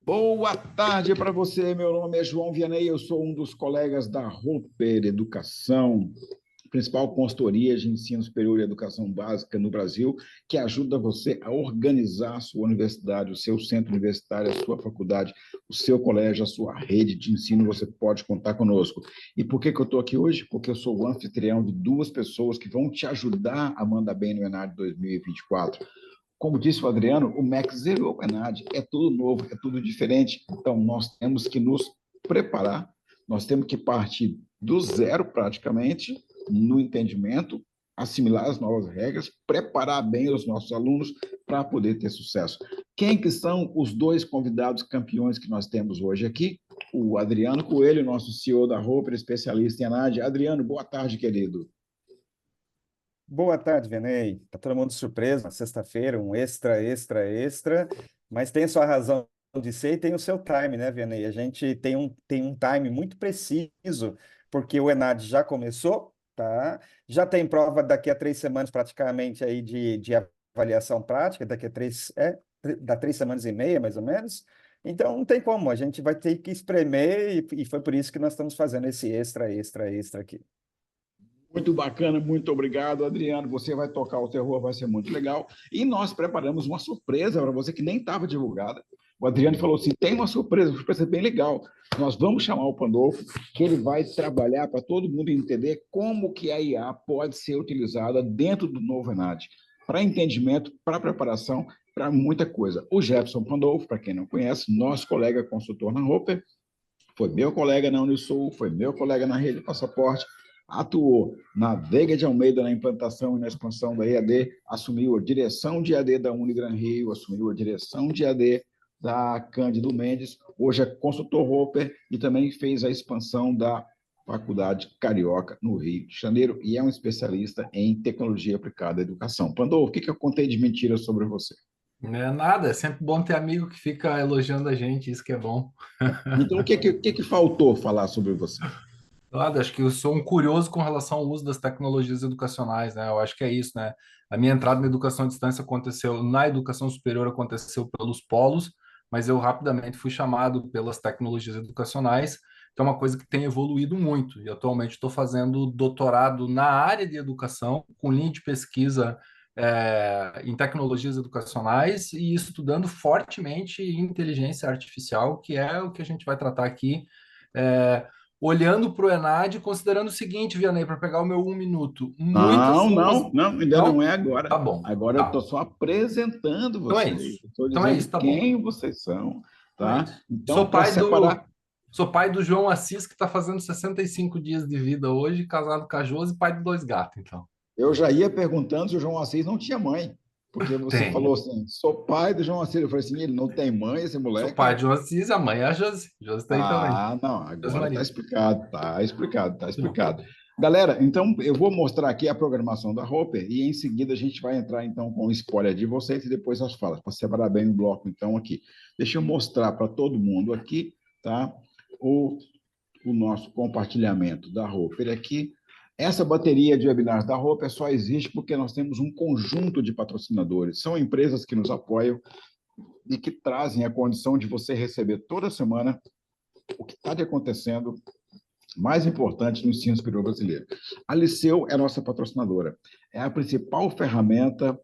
Boa tarde para você, meu nome é João Vianney, eu sou um dos colegas da Roper Educação, principal consultoria de ensino superior e educação básica no Brasil, que ajuda você a organizar a sua universidade, o seu centro universitário, a sua faculdade, o seu colégio, a sua rede de ensino, você pode contar conosco. E por que eu estou aqui hoje? Porque eu sou o anfitrião de duas pessoas que vão te ajudar a mandar bem no ENAD 2024. Como disse o Adriano, o MEC zerou o ENAD, é tudo novo, é tudo diferente. Então, nós temos que nos preparar, nós temos que partir do zero, praticamente, no entendimento, assimilar as novas regras, preparar bem os nossos alunos para poder ter sucesso. Quem que são os dois convidados campeões que nós temos hoje aqui? O Adriano Coelho, nosso CEO da Roper, especialista em ENAD. Adriano, boa tarde, querido. Boa tarde, Venei. Tá todo mundo surpreso na sexta-feira, um extra, extra, extra, mas tem a sua razão de ser e tem o seu time, né, Venei? A gente tem um time muito preciso, porque o ENAD já começou, tá? Já tem prova daqui a 3 semanas, praticamente, aí de avaliação prática, daqui a dá 3 semanas e meia, mais ou menos. Então, não tem como, a gente vai ter que espremer e foi por isso que nós estamos fazendo esse extra, extra, extra aqui. Muito bacana, muito obrigado, Adriano. Você vai tocar o terror, vai ser muito legal. E nós preparamos uma surpresa para você que nem estava divulgada. O Adriano falou assim: tem uma surpresa bem legal. Nós vamos chamar o Pandolfo, que ele vai trabalhar para todo mundo entender como que a IA pode ser utilizada dentro do novo Enad, para entendimento, para preparação, para muita coisa. O Jefferson Pandolfo, para quem não conhece, nosso colega consultor na Roper, foi meu colega na Unisul, foi meu colega na Rede Passaporte, atuou na Veiga de Almeida na implantação e na expansão da EAD, assumiu a direção de EAD da Unigran Rio, assumiu a direção de EAD da Cândido Mendes, hoje é consultor Roper e também fez a expansão da Faculdade Carioca no Rio de Janeiro e é um especialista em tecnologia aplicada à educação. Pandor, o que eu contei de mentira sobre você? Não é nada, é sempre bom ter amigo que fica elogiando a gente, isso que é bom. Então, o que faltou falar sobre você? Nada, acho que eu sou um curioso com relação ao uso das tecnologias educacionais, né? Eu acho que é isso, né? A minha entrada na educação à distância aconteceu, na educação superior aconteceu pelos polos, mas eu rapidamente fui chamado pelas tecnologias educacionais, que é uma coisa que tem evoluído muito. E atualmente estou fazendo doutorado na área de educação, com linha de pesquisa em tecnologias educacionais e estudando fortemente inteligência artificial, que é o que a gente vai tratar aqui. É, olhando para o Enad, considerando o seguinte, Vianney, para pegar o meu 1 minuto, muitas Não, são as. não, não, ainda não Não? é agora. Tá bom, Agora eu estou tá. só apresentando Então é vocês. isso. Estou Então é dizendo isso, tá bom. quem vocês são, Então é tá? isso. Então, Sou para pai do. separar, Sou pai do João Assis, que está fazendo 65 dias de vida hoje, casado com a Josi e pai de 2 gatos, então. eu já ia perguntando se o João Assis não tinha mãe, porque você falou Tenho. assim, sou pai do João Assis. Eu falei assim, ele não tem mãe, esse Sou pai moleque? de João Assis, a mãe é a Josi. Josi tem também. Ah, não, Josi agora está Maria. explicado, está explicado, está Muito bom. explicado. Galera, então eu vou mostrar aqui a programação da Roper e em seguida a gente vai entrar então com o spoiler de vocês e depois as falas, para separar bem o bloco então aqui. Deixa eu mostrar para todo mundo aqui, tá? O, o nosso compartilhamento da Roper aqui. Essa bateria de webinars da Roper só existe porque nós temos um conjunto de patrocinadores. São empresas que nos apoiam e que trazem a condição de você receber toda semana o que está acontecendo mais importante no ensino superior brasileiro. A Liceu é a nossa patrocinadora, é a principal ferramenta,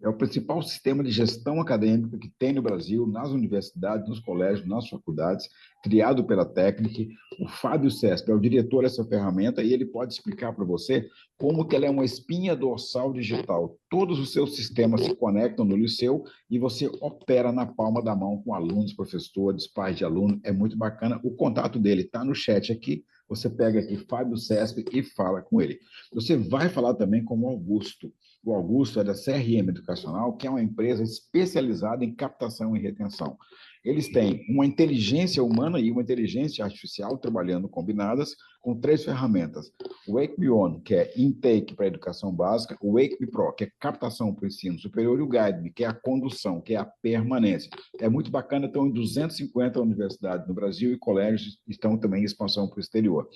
é o principal sistema de gestão acadêmica que tem no Brasil, nas universidades, nos colégios, nas faculdades, criado pela técnica. O Fábio Cesp é o diretor dessa ferramenta e ele pode explicar para você como que ela é uma espinha dorsal digital. Todos os seus sistemas se conectam no Liceu e você opera na palma da mão com alunos, professores, pais de aluno. É muito bacana. O contato dele está no chat aqui. Você pega aqui Fábio Cesp e fala com ele. Você vai falar também com o Augusto. O Augusto é da CRM Educacional, que é uma empresa especializada em captação e retenção. Eles têm uma inteligência humana e uma inteligência artificial trabalhando combinadas com 3 ferramentas. O Wake Me On, que é intake para a educação básica, o Wake Me Pro, que é captação para o ensino superior, e o Guide Me, que é a condução, que é a permanência. É muito bacana, estão em 250 universidades no Brasil e colégios estão também em expansão para o exterior.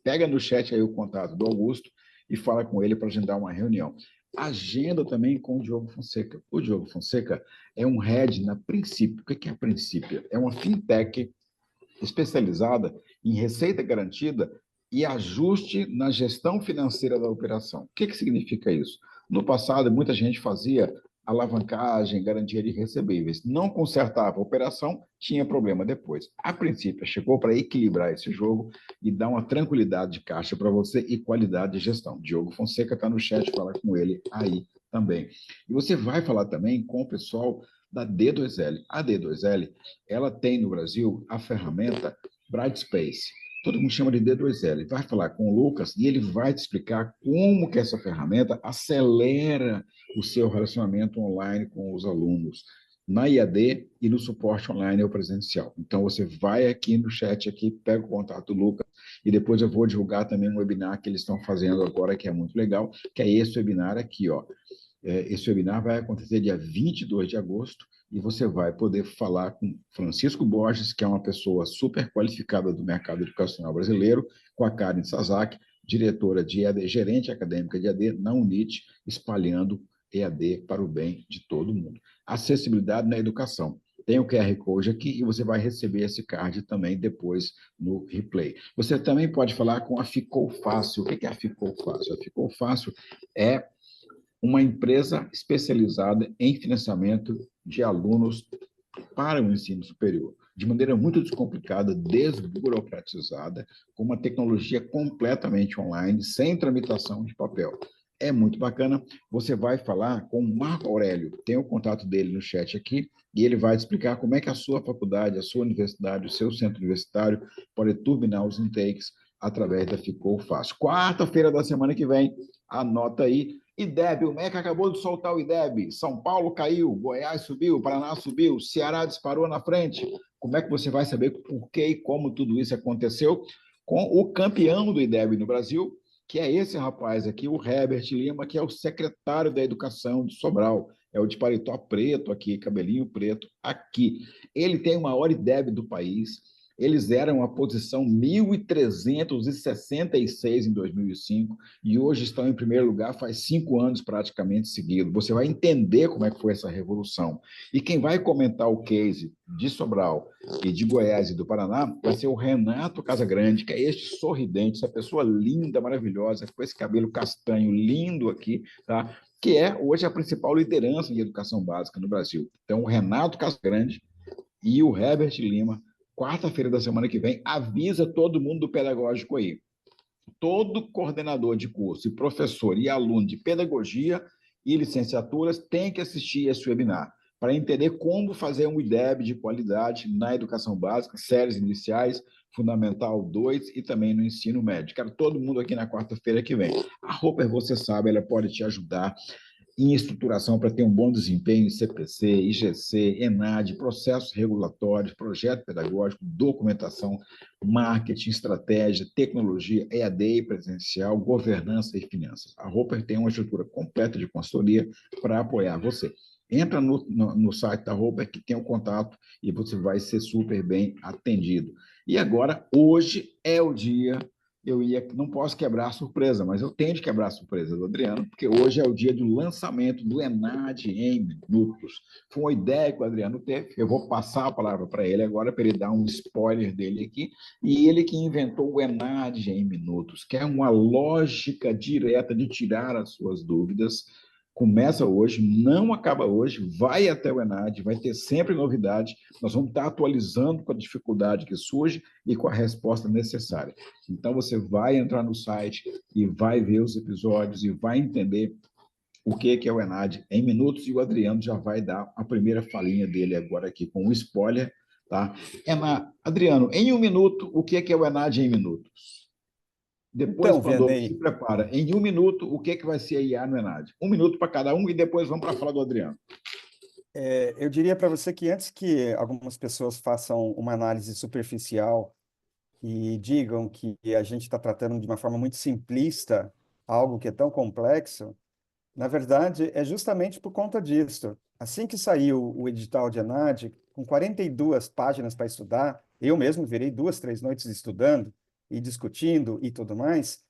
Pega no chat aí o contato do Augusto e fala com ele para agendar uma reunião. Agenda também com o Diogo Fonseca. O Diogo Fonseca é um head na Princípio. O que é a Princípio? É uma fintech especializada em receita garantida e ajuste na gestão financeira da operação. O que significa isso? No passado, muita gente fazia alavancagem, garantia de recebíveis. Não consertava a operação, tinha problema depois. A princípio, chegou para equilibrar esse jogo e dar uma tranquilidade de caixa para você e qualidade de gestão. Diogo Fonseca está no chat, fala com ele aí também. E você vai falar também com o pessoal da D2L. A D2L, ela tem no Brasil a ferramenta Brightspace. Todo mundo chama de D2L. Vai falar com o Lucas e ele vai te explicar como que essa ferramenta acelera o seu relacionamento online com os alunos na IAD e no suporte online ou presencial. Então, você vai aqui no chat, aqui, pega o contato do Lucas e depois eu vou divulgar também um webinar que eles estão fazendo agora, que é muito legal, que é esse webinar aqui, ó. Esse webinar vai acontecer dia 22 de agosto e você vai poder falar com Francisco Borges, que é uma pessoa super qualificada do mercado educacional brasileiro, com a Karen Sazak, diretora de EAD, gerente acadêmica de EAD na UNIT, espalhando EAD para o bem de todo mundo. Acessibilidade na educação. Tem o QR Code aqui e você vai receber esse card também depois no replay. Você também pode falar com a Ficou Fácil. O que é a Ficou Fácil? A Ficou Fácil é uma empresa especializada em financiamento de alunos para o ensino superior, de maneira muito descomplicada, desburocratizada, com uma tecnologia completamente online, sem tramitação de papel. É muito bacana. Você vai falar com o Marco Aurélio, tem o contato dele no chat aqui, e ele vai te explicar como é que a sua faculdade, a sua universidade, o seu centro universitário pode turbinar os intakes através da Ficou Fácil. Quarta-feira da semana que vem, anota aí, IDEB, o MEC acabou de soltar o IDEB. São Paulo caiu, Goiás subiu, Paraná subiu, Ceará disparou na frente. Como é que você vai saber por que e como tudo isso aconteceu? Com o campeão do IDEB no Brasil, que é esse rapaz aqui, o Herbert Lima, que é o secretário da Educação de Sobral. É o de paletó preto aqui, cabelinho preto aqui. Ele tem o maior IDEB do país. Eles eram a posição 1.366 em 2005 e hoje estão em primeiro lugar faz 5 anos praticamente seguido. Você vai entender como é que foi essa revolução. E quem vai comentar o case de Sobral e de Goiás e do Paraná vai ser o Renato Casagrande, que é este sorridente, essa pessoa linda, maravilhosa, com esse cabelo castanho lindo aqui, tá? Que é hoje a principal liderança em educação básica no Brasil. Então, o Renato Casagrande e o Herbert Lima, quarta-feira da semana que vem, avisa todo mundo do pedagógico aí. Todo coordenador de curso, e professor e aluno de pedagogia e licenciaturas tem que assistir esse webinar para entender como fazer um IDEB de qualidade na educação básica, séries iniciais, Fundamental 2 e também no ensino médio. Quero todo mundo aqui na quarta-feira que vem. A Roper, você sabe, ela pode te ajudar em estruturação para ter um bom desempenho em CPC, IGC, ENAD, processos regulatórios, projeto pedagógico, documentação, marketing, estratégia, tecnologia, EAD presencial, governança e finanças. A Roper tem uma estrutura completa de consultoria para apoiar você. Entra no site da Roper, que tem o contato, e você vai ser super bem atendido. E agora, hoje é o dia não posso quebrar a surpresa, mas eu tenho de quebrar a surpresa do Adriano, porque hoje é o dia do lançamento do ENAD em minutos. Foi uma ideia que o Adriano teve, eu vou passar a palavra para ele agora, para ele dar um spoiler dele aqui, e ele que inventou o ENAD em minutos, que é uma lógica direta de tirar as suas dúvidas. Começa hoje, não acaba hoje, vai até o ENAD, vai ter sempre novidade, nós vamos estar atualizando com a dificuldade que surge e com a resposta necessária. Então, você vai entrar no site e vai ver os episódios e vai entender o que é o ENAD em minutos, e o Adriano já vai dar a primeira falinha dele agora aqui com um spoiler, tá? Adriano, em um minuto, o que é o ENAD em minutos? Depois, Então, quando se Vianney, prepara, em um minuto, o que vai ser a IA no ENAD? Um minuto para cada um e depois vamos para a fala do Adriano. eu diria para você que antes que algumas pessoas façam uma análise superficial e digam que a gente está tratando de uma forma muito simplista algo que é tão complexo, na verdade, é justamente por conta disso. Assim que saiu o edital de ENAD, com 42 páginas para estudar, eu mesmo virei 2, 3 noites estudando e discutindo e tudo mais,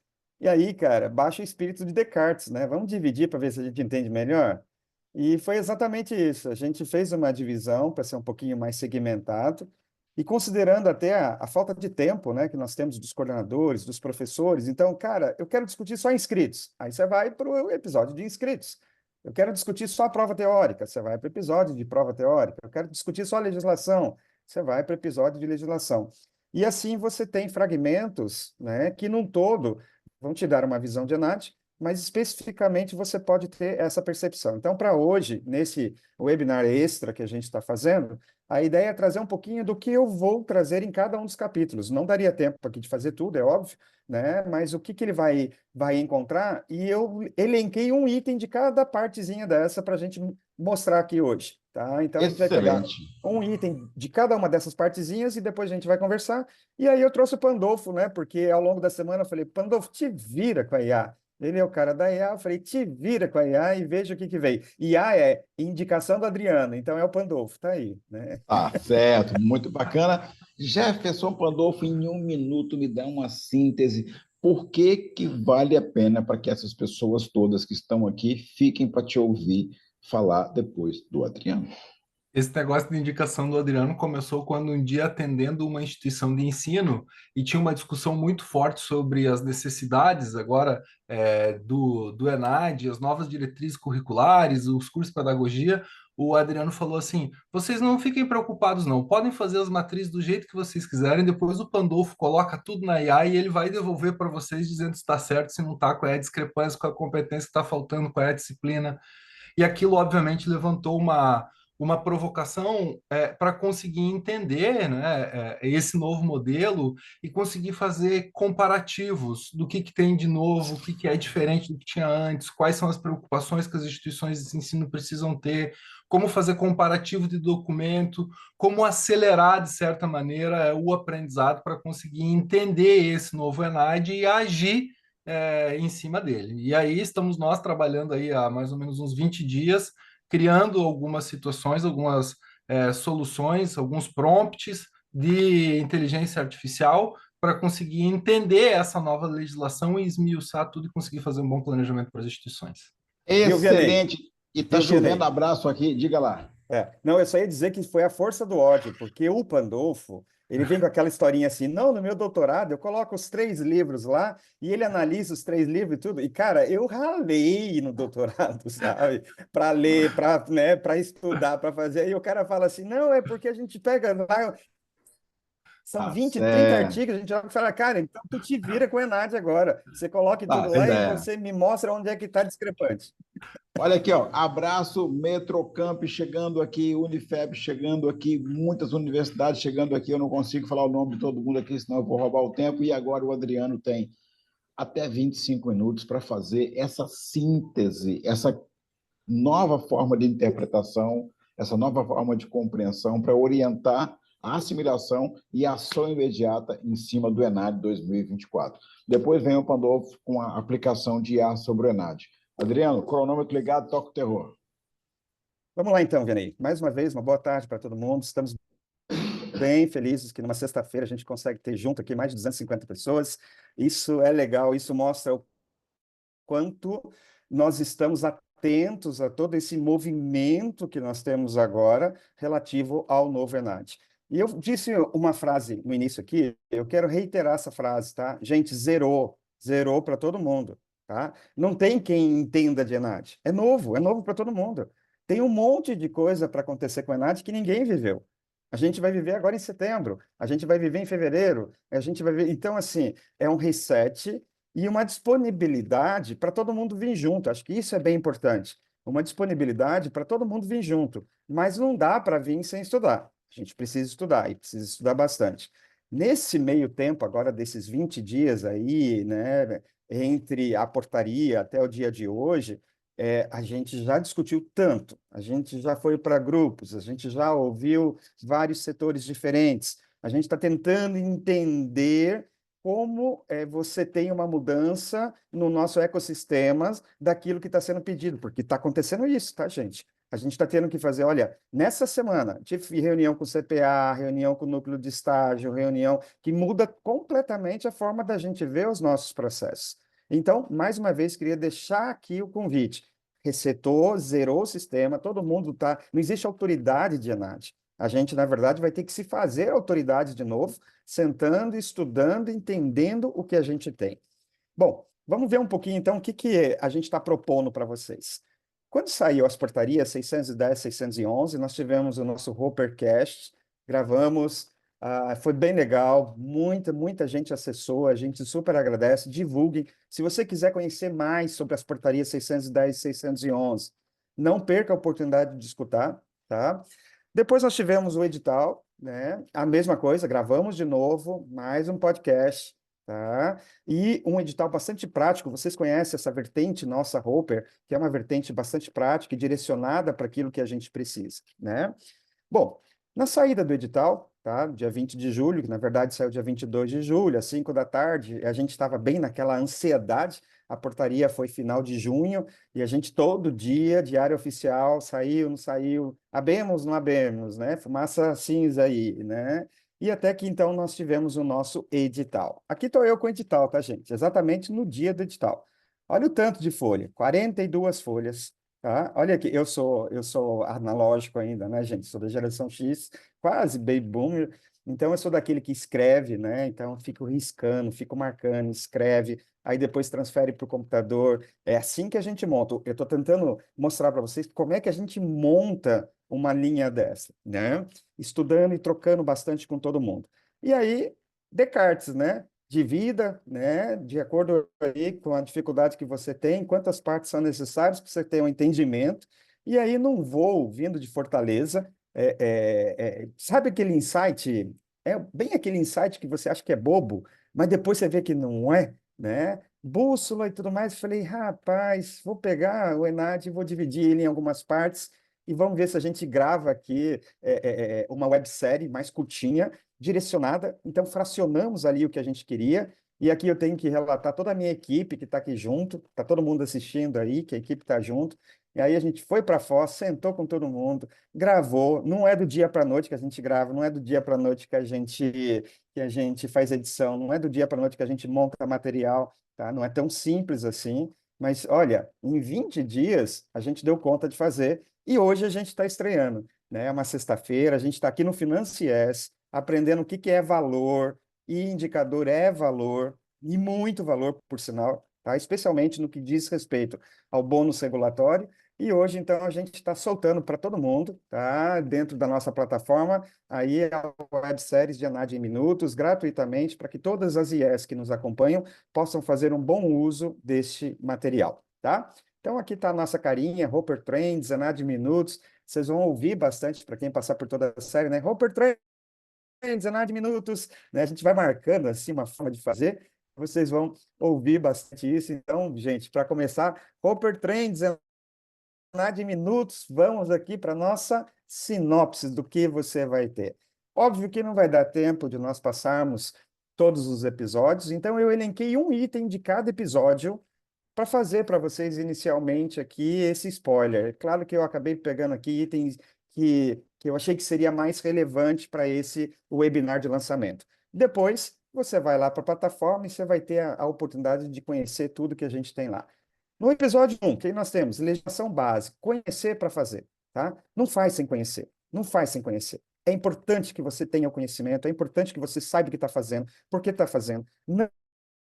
E aí, cara, baixa o espírito de Descartes, né? Vamos dividir para ver se a gente entende melhor? E foi exatamente isso. A gente fez uma divisão para ser um pouquinho mais segmentado, e considerando até a falta de tempo, né, que nós temos dos coordenadores, dos professores. Então, cara, eu quero discutir só inscritos. Aí você vai para o episódio de inscritos. Eu quero discutir só a prova teórica. Você vai para o episódio de prova teórica. Eu quero discutir só a legislação. Você vai para o episódio de legislação. E assim você tem fragmentos, né, que num todo vão te dar uma visão de ENAD, mas especificamente você pode ter essa percepção. Então, para hoje, nesse webinar extra que a gente está fazendo, a ideia é trazer um pouquinho do que eu vou trazer em cada um dos capítulos. Não daria tempo aqui de fazer tudo, é óbvio, né? Mas o que, que ele vai encontrar, e eu elenquei um item de cada partezinha dessa para a gente mostrar aqui hoje, tá? Então, a gente vai pegar Excelente. um item de cada uma dessas partezinhas e depois a gente vai conversar. E aí eu trouxe o Pandolfo, né? Porque ao longo da semana eu falei, Pandolfo, te vira com a IA. Ele é o cara da IA, eu falei, te vira com a IA e veja o que que veio. IA é indicação do Adriano, então é o Pandolfo, tá aí, né? Tá certo, muito bacana. Jefferson Pandolfo, em um minuto, me dá uma síntese. Por que que vale a pena para que essas pessoas todas que estão aqui fiquem para te ouvir falar depois do Adriano? Esse negócio de indicação do Adriano começou quando um dia, atendendo uma instituição de ensino, e tinha uma discussão muito forte sobre as necessidades agora do ENAD, as novas diretrizes curriculares, os cursos de pedagogia. O Adriano falou assim: vocês não fiquem preocupados, não, podem fazer as matrizes do jeito que vocês quiserem, depois o Pandolfo coloca tudo na IA e ele vai devolver para vocês dizendo se está certo, se não está, qual é a discrepância, qual é a competência que está faltando, qual é a disciplina. E aquilo, obviamente, levantou uma provocação para conseguir entender, né, esse novo modelo e conseguir fazer comparativos do que tem de novo, o que é diferente do que tinha antes, quais são as preocupações que as instituições de ensino precisam ter, como fazer comparativo de documento, como acelerar, de certa maneira, o aprendizado para conseguir entender esse novo ENAD e agir em cima dele. E aí estamos nós trabalhando aí há mais ou menos uns 20 dias, criando algumas situações, algumas soluções, alguns prompts de inteligência artificial para conseguir entender essa nova legislação e esmiuçar tudo e conseguir fazer um bom planejamento para as instituições. Viu, Vianney? Excelente. E está Viu, chovendo Vianney? abraço aqui, diga lá. Não, eu só ia dizer que foi a força do ódio, porque o Pandolfo, ele vem com aquela historinha assim, não, no meu doutorado eu coloco os 3 livros lá e ele analisa os 3 livros e tudo. E, cara, eu ralei no doutorado, sabe? Para ler, para, né, para estudar, para fazer. E o cara fala assim, não, é porque a gente pega lá, são Tá 20, 30 certo. artigos, a gente vai falar, cara, então tu te vira com o Enad agora. Você coloque Tá, tudo lá e é. você me mostra onde é que está discrepante. Olha aqui, ó, abraço, Metrocamp chegando aqui, Unifeb chegando aqui, muitas universidades chegando aqui. Eu não consigo falar o nome de todo mundo aqui, senão eu vou roubar o tempo. E agora o Adriano tem até 25 minutos para fazer essa síntese, essa nova forma de interpretação, essa nova forma de compreensão para orientar a assimilação e a ação imediata em cima do ENAD 2024. Depois vem o Pandolfo com a aplicação de IA sobre o ENAD. Adriano, cronômetro ligado, toca o terror. Vamos lá então, Vianney. Mais uma vez, uma boa tarde para todo mundo. Estamos bem felizes que numa sexta-feira a gente consegue ter junto aqui mais de 250 pessoas. Isso é legal, isso mostra o quanto nós estamos atentos a todo esse movimento que nós temos agora relativo ao novo ENAD. E eu disse uma frase no início aqui, eu quero reiterar essa frase, tá? Gente, zerou para todo mundo, tá? Não tem quem entenda de ENAD. É novo para todo mundo. Tem um monte de coisa para acontecer com o ENAD que ninguém viveu. A gente vai viver agora em setembro, a gente vai viver em fevereiro, a gente vai ver. Então, assim, é um reset e uma disponibilidade para todo mundo vir junto. Acho que isso é bem importante. Uma disponibilidade para todo mundo vir junto. Mas não dá para vir sem estudar. A gente precisa estudar e precisa estudar bastante. Nesse meio tempo, agora desses 20 dias aí, né, entre a portaria até o dia de hoje, a gente já discutiu tanto, a gente já foi para grupos, a gente já ouviu vários setores diferentes, a gente está tentando entender como você tem uma mudança no nosso ecossistema daquilo que está sendo pedido, porque está acontecendo isso, tá, gente? A gente está tendo que fazer, olha, nessa semana, tive reunião com o CPA, reunião com o núcleo de estágio, reunião que muda completamente a forma da gente ver os nossos processos. Então, mais uma vez, queria deixar aqui o convite. Resetou, zerou o sistema, todo mundo está. Não existe autoridade de ENAD. A gente, na verdade, vai ter que se fazer autoridade de novo, sentando, estudando, entendendo o que a gente tem. Bom, vamos ver um pouquinho, então, o que, que a gente está propondo para vocês. Quando saiu as portarias 610, 611, nós tivemos o nosso Hoppercast, gravamos, foi bem legal, muita gente acessou, a gente super agradece, divulguem. Se você quiser conhecer mais sobre as portarias 610 e 611, não perca a oportunidade de escutar, tá? Depois nós tivemos o edital, né? A mesma coisa, gravamos de novo, mais um podcast, tá? E um edital bastante prático. Vocês conhecem essa vertente nossa, Hopper, que é uma vertente bastante prática e direcionada para aquilo que a gente precisa, né? Bom, na saída do edital, tá? Dia 20 de julho, que na verdade saiu dia 22 de julho, às 5 da tarde, a gente estava bem naquela ansiedade. A portaria foi final de junho e a gente todo dia, diário oficial, saiu, não saiu, habemos, não habemos, né? Fumaça cinza aí, né? E até que então nós tivemos o nosso edital. Aqui estou eu com o edital, tá, gente? Exatamente no dia do edital. Olha o tanto de folha, 42 folhas, tá? Olha aqui, eu sou analógico ainda, né, gente? Sou da geração X, quase baby boomer. Então eu sou daquele que escreve, né? Então eu fico riscando, fico marcando, escreve, aí depois transfere para o computador. É assim que a gente monta. Eu estou tentando mostrar para vocês como é que a gente monta uma linha dessa, né? Estudando e trocando bastante com todo mundo. E aí, Descartes, né? Divida, né? De acordo aí com a dificuldade que você tem, quantas partes são necessárias para você ter um entendimento. E aí, num voo vindo de Fortaleza, sabe aquele insight? É bem aquele insight que você acha que é bobo, mas depois você vê que não é, né? Bússola e tudo mais. Falei, rapaz, vou pegar o Enad e vou dividir ele em algumas partes e vamos ver se a gente grava aqui uma websérie mais curtinha, direcionada. Então, fracionamos ali o que a gente queria. E aqui eu tenho que relatar toda a minha equipe que está aqui junto, está todo mundo assistindo aí, que a equipe está junto. E aí a gente foi para Foz, sentou com todo mundo, gravou. Não é do dia para a noite que a gente grava, não é do dia para a noite que a gente faz edição, não é do dia para a noite que a gente monta material, tá? Não é tão simples assim. Mas olha, em 20 dias a gente deu conta de fazer e hoje a gente está estreando, né? É uma sexta-feira, a gente está aqui no Financies, aprendendo o que que é valor, e indicador é valor, e muito valor, por sinal, tá? Especialmente no que diz respeito ao bônus regulatório. E hoje, então, a gente está soltando para todo mundo, tá? Dentro da nossa plataforma, aí a webséries de Enad em Minutos, gratuitamente, para que todas as IEs que nos acompanham possam fazer um bom uso deste material, tá? Então, aqui está a nossa carinha, Hopper Trends, Enad em Minutos. Vocês vão ouvir bastante, para quem passar por toda a série, né? Hopper Trends, Enad em Minutos, né? A gente vai marcando, assim, uma forma de fazer. Vocês vão ouvir bastante isso. Então, gente, para começar, Hopper Trends, Enad em Minutos, vamos aqui para a nossa sinopse do que você vai ter. Óbvio que não vai dar tempo de nós passarmos todos os episódios, então eu elenquei um item de cada episódio para fazer para vocês inicialmente aqui esse spoiler. Claro que eu acabei pegando aqui itens que eu achei que seria mais relevante para esse webinar de lançamento. Depois, você vai lá para a plataforma e você vai ter a oportunidade de conhecer tudo que a gente tem lá. No episódio 1, que nós temos? Legislação básica, conhecer para fazer, tá? Não faz sem conhecer, não faz sem conhecer. É importante que você tenha o conhecimento, é importante que você saiba o que está fazendo, por que está fazendo.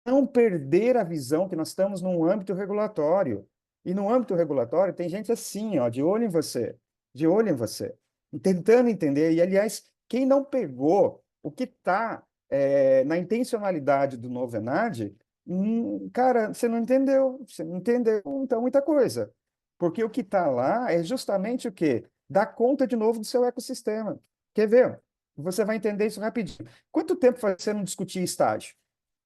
Não perder a visão que nós estamos num âmbito regulatório. E no âmbito regulatório tem gente assim, ó, de olho em você, de olho em você, tentando entender. E, aliás, quem não pegou o que está na intencionalidade do novo Enad, cara, você não entendeu, então, muita coisa. Porque o que está lá é justamente o quê? Dar conta de novo do seu ecossistema. Quer ver? Você vai entender isso rapidinho. Quanto tempo faz você não discutir estágio?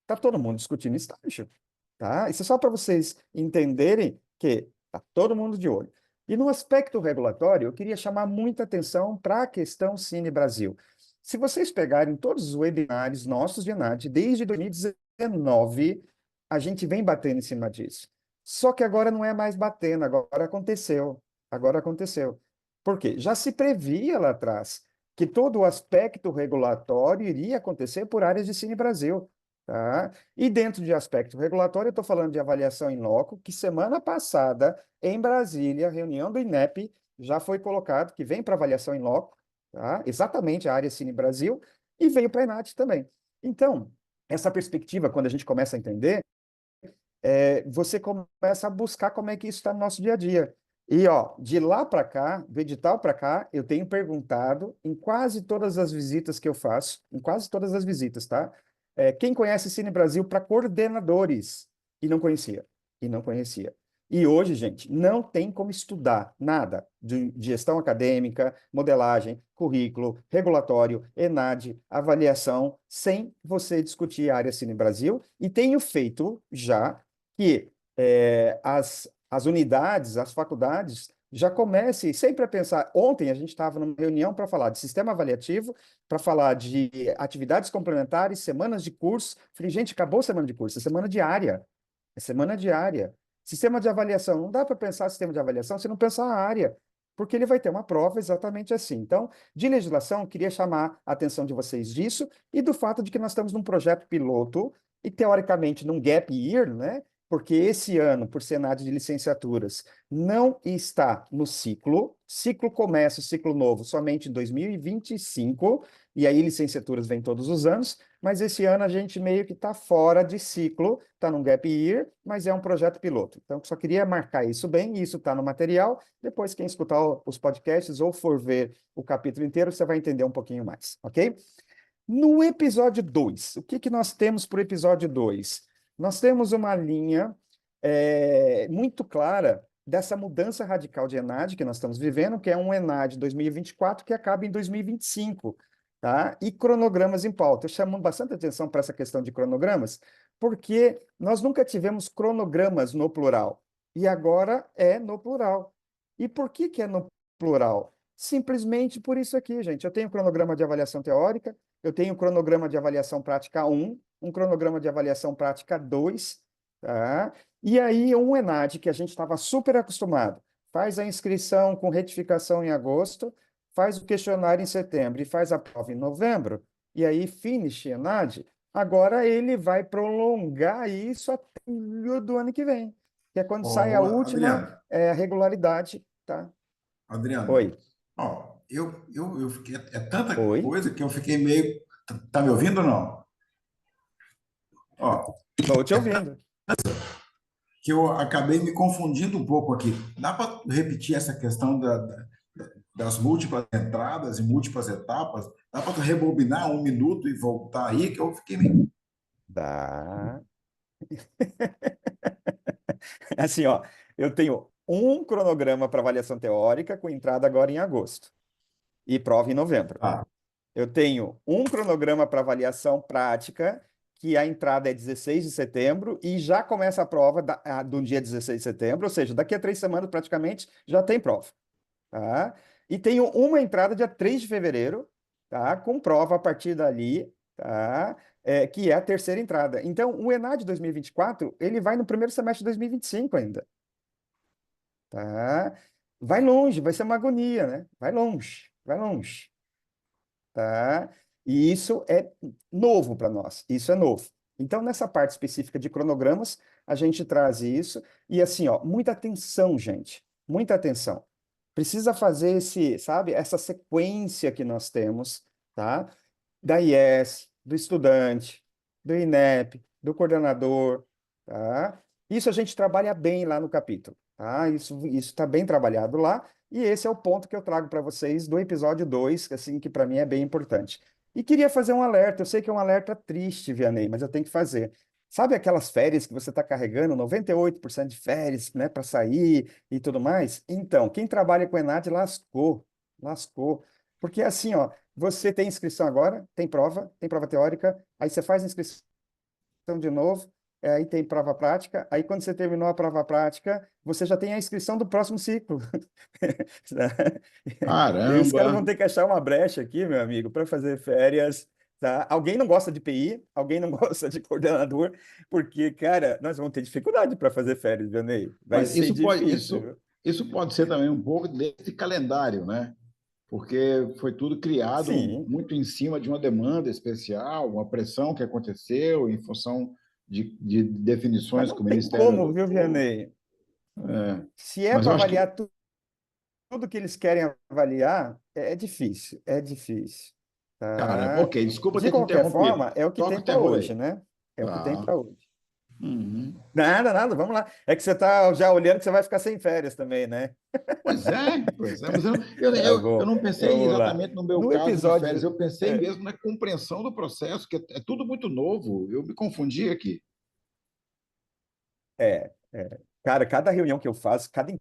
Está todo mundo discutindo estágio, tá? Isso é só para vocês entenderem que está todo mundo de olho. E no aspecto regulatório, eu queria chamar muita atenção para a questão Cine Brasil. Se vocês pegarem todos os webinários nossos de Enad, desde 2019, a gente vem batendo em cima disso. Só que agora não é mais batendo, agora aconteceu. Agora aconteceu. Por quê? Já se previa lá atrás que todo o aspecto regulatório iria acontecer por áreas de Cine Brasil. tá? E dentro de aspecto regulatório, eu estou falando de avaliação em loco, que semana passada, em Brasília, reunião do INEP, já foi colocado, que vem para avaliação em loco, tá? Exatamente a área Cine Brasil, e veio para a ENAT também. Então, essa perspectiva, quando a gente começa a entender, você começa a buscar como é que isso está no nosso dia a dia. E, ó, de lá para cá, do edital para cá, eu tenho perguntado em quase todas as visitas que eu faço, em quase todas as visitas, tá? Quem conhece Cine Brasil para coordenadores? E não conhecia, e não conhecia. E hoje, gente, não tem como estudar nada de gestão acadêmica, modelagem, currículo, regulatório, ENAD, avaliação, sem você discutir a área Cine Brasil. E tenho feito já que as unidades, as faculdades, já comecem sempre a pensar. Ontem a gente estava numa reunião para falar de sistema avaliativo, para falar de atividades complementares, semanas de curso. Falei, gente, acabou a semana de curso, é semana diária. É semana diária. Sistema de avaliação, não dá para pensar sistema de avaliação se não pensar a área, porque ele vai ter uma prova exatamente assim. Então, de legislação, queria chamar a atenção de vocês disso e do fato de que nós estamos num projeto piloto e, teoricamente, num gap year, né? Porque esse ano, por Senado de licenciaturas, não está no ciclo começa o ciclo novo somente em 2025, e aí licenciaturas vêm todos os anos, mas esse ano a gente meio que está fora de ciclo, está num gap year, mas é um projeto piloto. Então, só queria marcar isso bem, e isso está no material. Depois, quem escutar os podcasts ou for ver o capítulo inteiro, você vai entender um pouquinho mais, ok? No episódio 2, o que nós temos para o episódio 2? Nós temos uma linha muito clara dessa mudança radical de ENAD que nós estamos vivendo, que é um ENAD 2024 que acaba em 2025, tá? E cronogramas em pauta. Eu chamo bastante atenção para essa questão de cronogramas, porque nós nunca tivemos cronogramas no plural, e agora é no plural. E por que é no plural? Simplesmente por isso aqui, gente. Eu tenho cronograma de avaliação teórica, eu tenho cronograma de avaliação prática 1, um cronograma de avaliação prática 2, tá? E aí um ENAD que a gente estava super acostumado, faz a inscrição com retificação em agosto, faz o questionário em setembro e faz a prova em novembro, e aí finish ENAD, agora ele vai prolongar isso até julho do ano que vem, que é quando sai a última Adriano, regularidade, tá? Adriano, Oi, ó, eu fiquei, é tanta oi, coisa que eu fiquei meio. Tá me ouvindo ou não? Ó, estou te ouvindo. que eu acabei me confundindo um pouco aqui. Dá para repetir essa questão das múltiplas entradas e múltiplas etapas? Dá para rebobinar um minuto e voltar aí, que eu fiquei meio. Dá. Assim, ó, eu tenho um cronograma para avaliação teórica com entrada agora em agosto e prova em novembro. Ah, Eu tenho um cronograma para avaliação prática, que a entrada é 16 de setembro e já começa a prova do dia 16 de setembro, ou seja, daqui a 3 semanas praticamente já tem prova, tá? E tenho uma entrada dia 3 de fevereiro, tá? Com prova a partir dali, tá? Que é a terceira entrada. Então, o ENAD 2024, ele vai no primeiro semestre de 2025 ainda, tá? Vai longe, vai ser uma agonia, né? Vai longe, vai longe, tá? E isso é novo para nós, isso é novo. Então, nessa parte específica de cronogramas, a gente traz isso. E assim, ó, muita atenção, gente, muita atenção. Precisa fazer sabe, essa sequência que nós temos, tá? Da IES, do estudante, do INEP, do coordenador, tá? Isso a gente trabalha bem lá no capítulo, tá? Isso está bem trabalhado lá, e esse é o ponto que eu trago para vocês do episódio 2, assim, que para mim é bem importante. E queria fazer um alerta, eu sei que é um alerta triste, Vianney, mas eu tenho que fazer. Sabe aquelas férias que você está carregando, 98% de férias, né, para sair e tudo mais? Então, quem trabalha com Enad lascou, lascou. Porque assim, ó, você tem inscrição agora, tem prova teórica, aí você faz a inscrição de novo, aí tem prova prática, aí quando você terminou a prova prática, você já tem a inscrição do próximo ciclo. E aí os caras caramba! vão ter que achar uma brecha aqui, meu amigo, para fazer férias, tá? Alguém não gosta de PI, alguém não gosta de coordenador, porque, cara, nós vamos ter dificuldade para fazer férias, Vianney. Vai Mas ser isso pode, difícil, isso, viu? isso pode ser também um pouco desse calendário, né? porque foi tudo criado Sim, muito em cima de uma demanda especial, uma pressão que aconteceu em função de mas definições não que o tem Ministério como, viu, adotou. Vianney? É, Se é mas para eu acho que, avaliar tudo que eles querem avaliar, é difícil, é difícil, cara, tá? ok, desculpa De ter te qualquer interrompido. forma, é o que Toca tem o para terror hoje, aí. né? É o que tem Tá. para hoje. Uhum. Nada, nada, vamos lá. É que você está já olhando que você vai ficar sem férias também, né? Pois é, mas Tá eu bom, não pensei vamos lá. exatamente no meu No caso de férias, episódio. eu pensei É, mesmo na compreensão do processo, que é tudo muito novo. Eu me confundi aqui. cara, cada reunião que eu faço, cada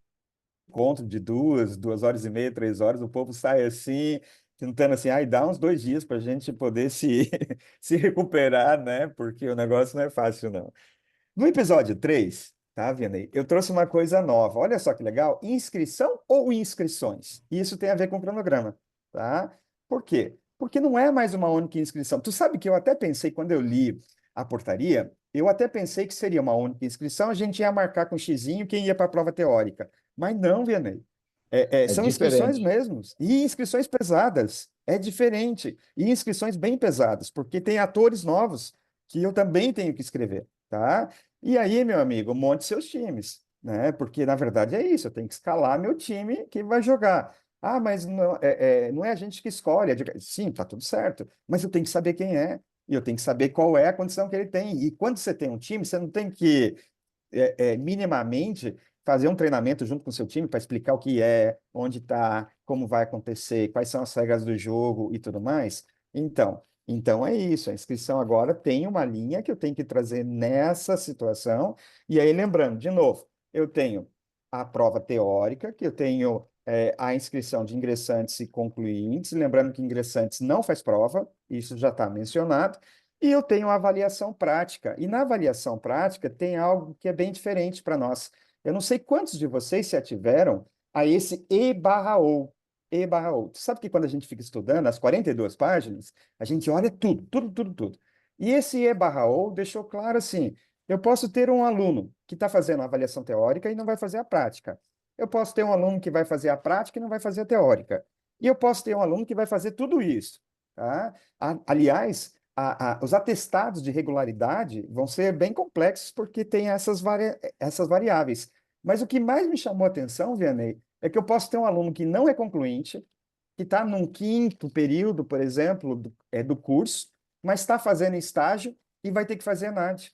encontro de 2 horas e meia, 3 horas, o povo sai assim, tentando assim, ai, dá uns 2 dias para a gente poder se, se recuperar, né? Porque o negócio não é fácil, não. No episódio 3, tá, Vianney? Eu trouxe uma coisa nova. Olha só que legal. Inscrição ou inscrições? Isso tem a ver com o cronograma, tá? Por quê? Porque não é mais uma única inscrição. Tu sabe que eu até pensei, quando eu li a portaria, eu até pensei que seria uma única inscrição, a gente ia marcar com xizinho quem ia para a prova teórica. Mas não, Vianney. É São inscrições diferente. mesmos. E inscrições pesadas. É diferente. E inscrições bem pesadas, porque tem atores novos que eu também tenho que escrever, tá? E aí, meu amigo, monte seus times, né? Porque na verdade é isso, eu tenho que escalar meu time que vai jogar. Ah, mas não não é a gente que escolhe. Sim, tá tudo certo, mas eu tenho que saber quem é, e eu tenho que saber qual é a condição que ele tem. E quando você tem um time, você não tem que minimamente fazer um treinamento junto com o seu time para explicar o que é, onde está, como vai acontecer, quais são as regras do jogo e tudo mais. Então é isso. A inscrição agora tem uma linha que eu tenho que trazer nessa situação. E aí, lembrando, de novo, eu tenho a prova teórica, que eu tenho a inscrição de ingressantes e concluintes. Lembrando que ingressantes não faz prova, isso já está mencionado. E eu tenho a avaliação prática. E na avaliação prática tem algo que é bem diferente para nós. Eu não sei quantos de vocês se ativeram a esse E/O. E/O. Tu sabe que quando a gente fica estudando as 42 páginas, a gente olha tudo, tudo, tudo, tudo. E esse E/O deixou claro assim: eu posso ter um aluno que está fazendo a avaliação teórica e não vai fazer a prática. Eu posso ter um aluno que vai fazer a prática e não vai fazer a teórica. E eu posso ter um aluno que vai fazer tudo isso. Tá? Aliás, os atestados de regularidade vão ser bem complexos porque tem essas variáveis. Mas o que mais me chamou a atenção, Vianney, é que eu posso ter um aluno que não é concluinte, que está num quinto período, por exemplo, do curso, mas está fazendo estágio e vai ter que fazer ENAD,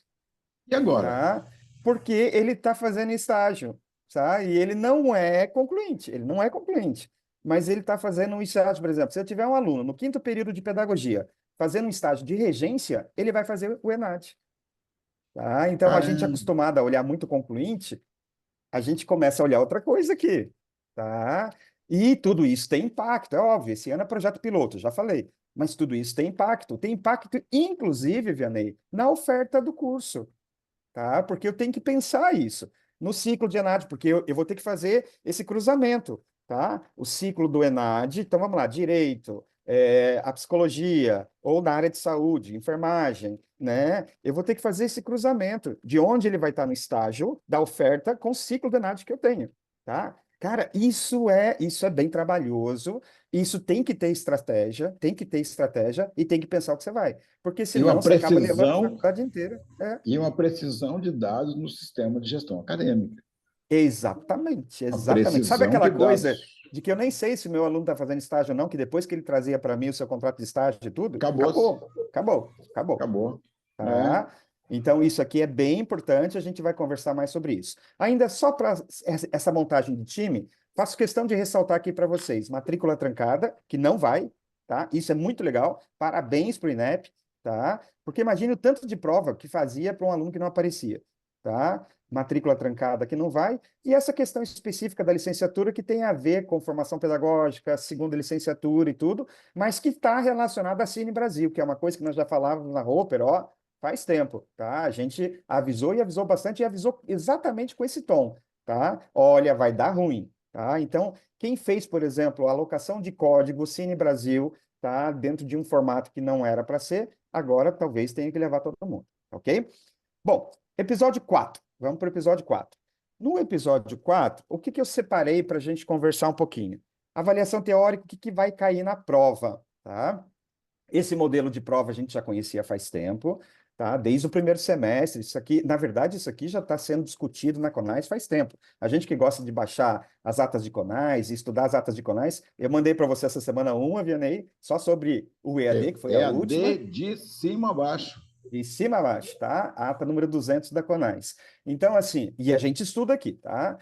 E agora? tá? Porque ele está fazendo estágio, tá? E ele não é concluinte, ele não é concluinte, mas ele está fazendo um estágio, por exemplo, se eu tiver um aluno no quinto período de pedagogia fazendo um estágio de regência, ele vai fazer o ENAD, tá? Então, a gente é Ah, acostumado a olhar muito concluinte, a gente começa a olhar outra coisa aqui, tá? E tudo isso tem impacto, é óbvio, esse ano é projeto piloto, já falei, mas tudo isso tem impacto, inclusive, Vianney, na oferta do curso, tá? Porque eu tenho que pensar isso no ciclo de ENAD, porque eu vou ter que fazer esse cruzamento, tá? O ciclo do ENAD, então vamos lá, direito, a psicologia, ou na área de saúde, enfermagem, né? Eu vou ter que fazer esse cruzamento de onde ele vai estar no estágio da oferta com o ciclo do ENAD que eu tenho, tá? Cara, isso é bem trabalhoso, isso tem que ter estratégia e tem que pensar o que você vai, porque e uma senão você acaba levando a precisão faculdade inteira. e uma precisão de dados no sistema de gestão acadêmica. Exatamente, Uma exatamente. Sabe precisão de aquela dados. coisa de que eu nem sei se meu aluno está fazendo estágio ou não, que depois que ele trazia para mim o seu contrato de estágio e tudo, Acabou-se. acabou, acabou, acabou, Acabou. É. tá? Então, isso aqui é bem importante, a gente vai conversar mais sobre isso. Ainda só para essa montagem de time, faço questão de ressaltar aqui para vocês, matrícula trancada, que não vai, tá? Isso é muito legal, parabéns para o INEP, tá? Porque imagine o tanto de prova que fazia para um aluno que não aparecia, tá? Matrícula trancada que não vai, e essa questão específica da licenciatura que tem a ver com formação pedagógica, segunda licenciatura e tudo, mas que está relacionada à Cine Brasil, que é uma coisa que nós já falávamos na Roper, ó, faz tempo, tá? A gente avisou e avisou bastante e avisou exatamente com esse tom, tá? Olha, vai dar ruim, tá? Então, quem fez, por exemplo, a alocação de código Cine Brasil, tá? Dentro de um formato que não era para ser, agora talvez tenha que levar todo mundo, ok? Bom, episódio 4. Vamos para o episódio 4. No episódio 4, o que eu separei para a gente conversar um pouquinho? Avaliação teórica, o que vai cair na prova, tá? Esse modelo de prova a gente já conhecia faz tempo, tá? Desde o primeiro semestre. Isso aqui, na verdade, isso aqui já está sendo discutido na Conais faz tempo. A gente que gosta de baixar as atas de Conais e estudar as atas de Conais, eu mandei para você essa semana uma, Vianney, só sobre o EAD, que foi a última. EAD de cima a baixo. De cima a baixo, tá? A ata número 200 da Conais. Então, assim, e a gente estuda aqui, tá?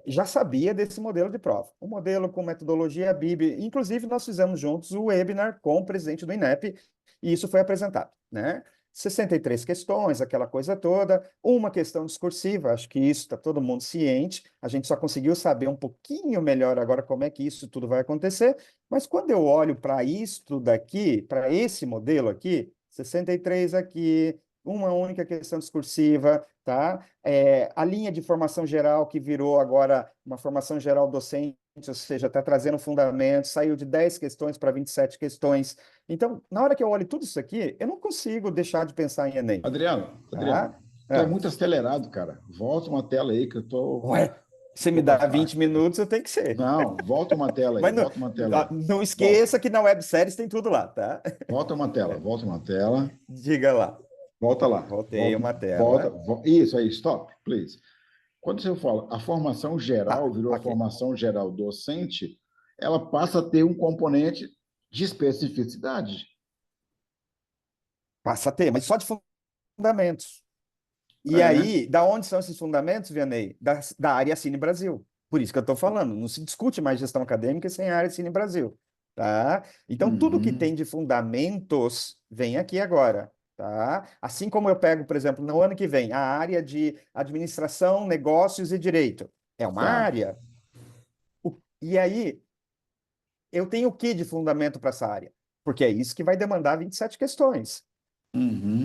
Já sabia desse modelo de prova. Um modelo com metodologia BIB. Inclusive, nós fizemos juntos o webinar com o presidente do INEP, e isso foi apresentado, né? 63 questões, aquela coisa toda, uma questão discursiva, acho que isso está todo mundo ciente, a gente só conseguiu saber um pouquinho melhor agora como é que isso tudo vai acontecer, mas quando eu olho para isto daqui, para esse modelo aqui, 63 aqui, uma única questão discursiva, tá? A linha de formação geral que virou agora uma formação geral docente, ou seja, está trazendo fundamentos, saiu de 10 questões para 27 questões. Então, na hora que eu olho tudo isso aqui, eu não consigo deixar de pensar em Enem. Adriano, Tá? tu é muito acelerado, cara. Volta uma tela aí que eu tô... Ué, você me dá 20 minutos, eu tenho que ser. Não, volta uma tela aí, Mas não, volta uma tela aí. não esqueça que na webséries tem tudo lá, tá? Volta uma tela, volta uma tela. Diga lá. Volta lá. Voltei uma tela. Isso aí, stop, please. Quando você fala a formação geral virou a ok. formação geral docente, ela passa a ter um componente de especificidade. Passa a ter, mas só de fundamentos. E aí, da onde são esses fundamentos, Vianney? Da área Cine Brasil. Por isso que eu estou falando, não se discute mais gestão acadêmica sem a área Cine Brasil. Tá? Então, tudo que tem de fundamentos vem aqui agora. Tá? Assim como eu pego, por exemplo, no ano que vem, a área de administração, negócios e direito. É uma área. E aí, eu tenho o que de fundamento para essa área? Porque é isso que vai demandar 27 questões.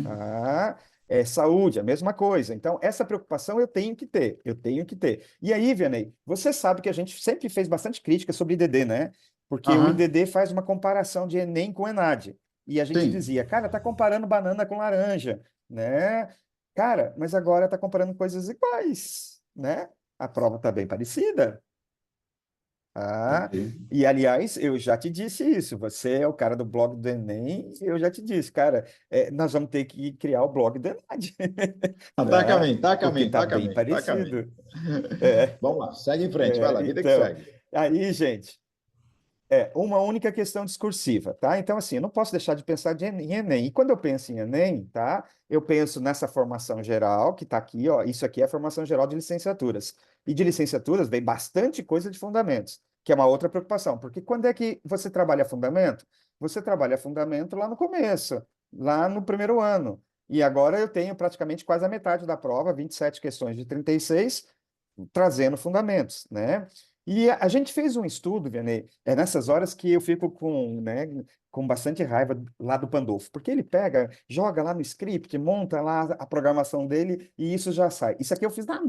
Tá? Saúde, a mesma coisa. Então, essa preocupação eu tenho que ter, eu tenho que ter. E aí, Vianney, você sabe que a gente sempre fez bastante crítica sobre IDD, né? Porque o IDD faz uma comparação de Enem com ENAD. E a gente dizia, cara, tá comparando banana com laranja, né? Cara, mas agora tá comparando coisas iguais, né? A prova tá bem parecida. E, aliás, eu já te disse isso. Você é o cara do blog do Enem. Eu já te disse, cara, nós vamos ter que criar o blog do Enad. Tá a caminho, tá a Porque caminho, tá tá a bem caminho, tá a caminho. parecido. É, Vamos lá, segue em frente, vai lá, vida que então, segue. aí, gente, uma única questão discursiva, tá? Então, assim, eu não posso deixar de pensar em Enem. E quando eu penso em Enem, tá? Eu penso nessa formação geral, que está aqui, ó. Isso aqui é a formação geral de licenciaturas. E de licenciaturas vem bastante coisa de fundamentos, que é uma outra preocupação. Porque quando é que você trabalha fundamento? Você trabalha fundamento lá no começo, lá no primeiro ano. E agora eu tenho praticamente quase a metade da prova, 27 questões de 36, trazendo fundamentos, né? E a gente fez um estudo, Vianney, nessas horas que eu fico com bastante raiva lá do Pandolfo, porque ele pega, joga lá no script, monta lá a programação dele e isso já sai. Isso aqui eu fiz na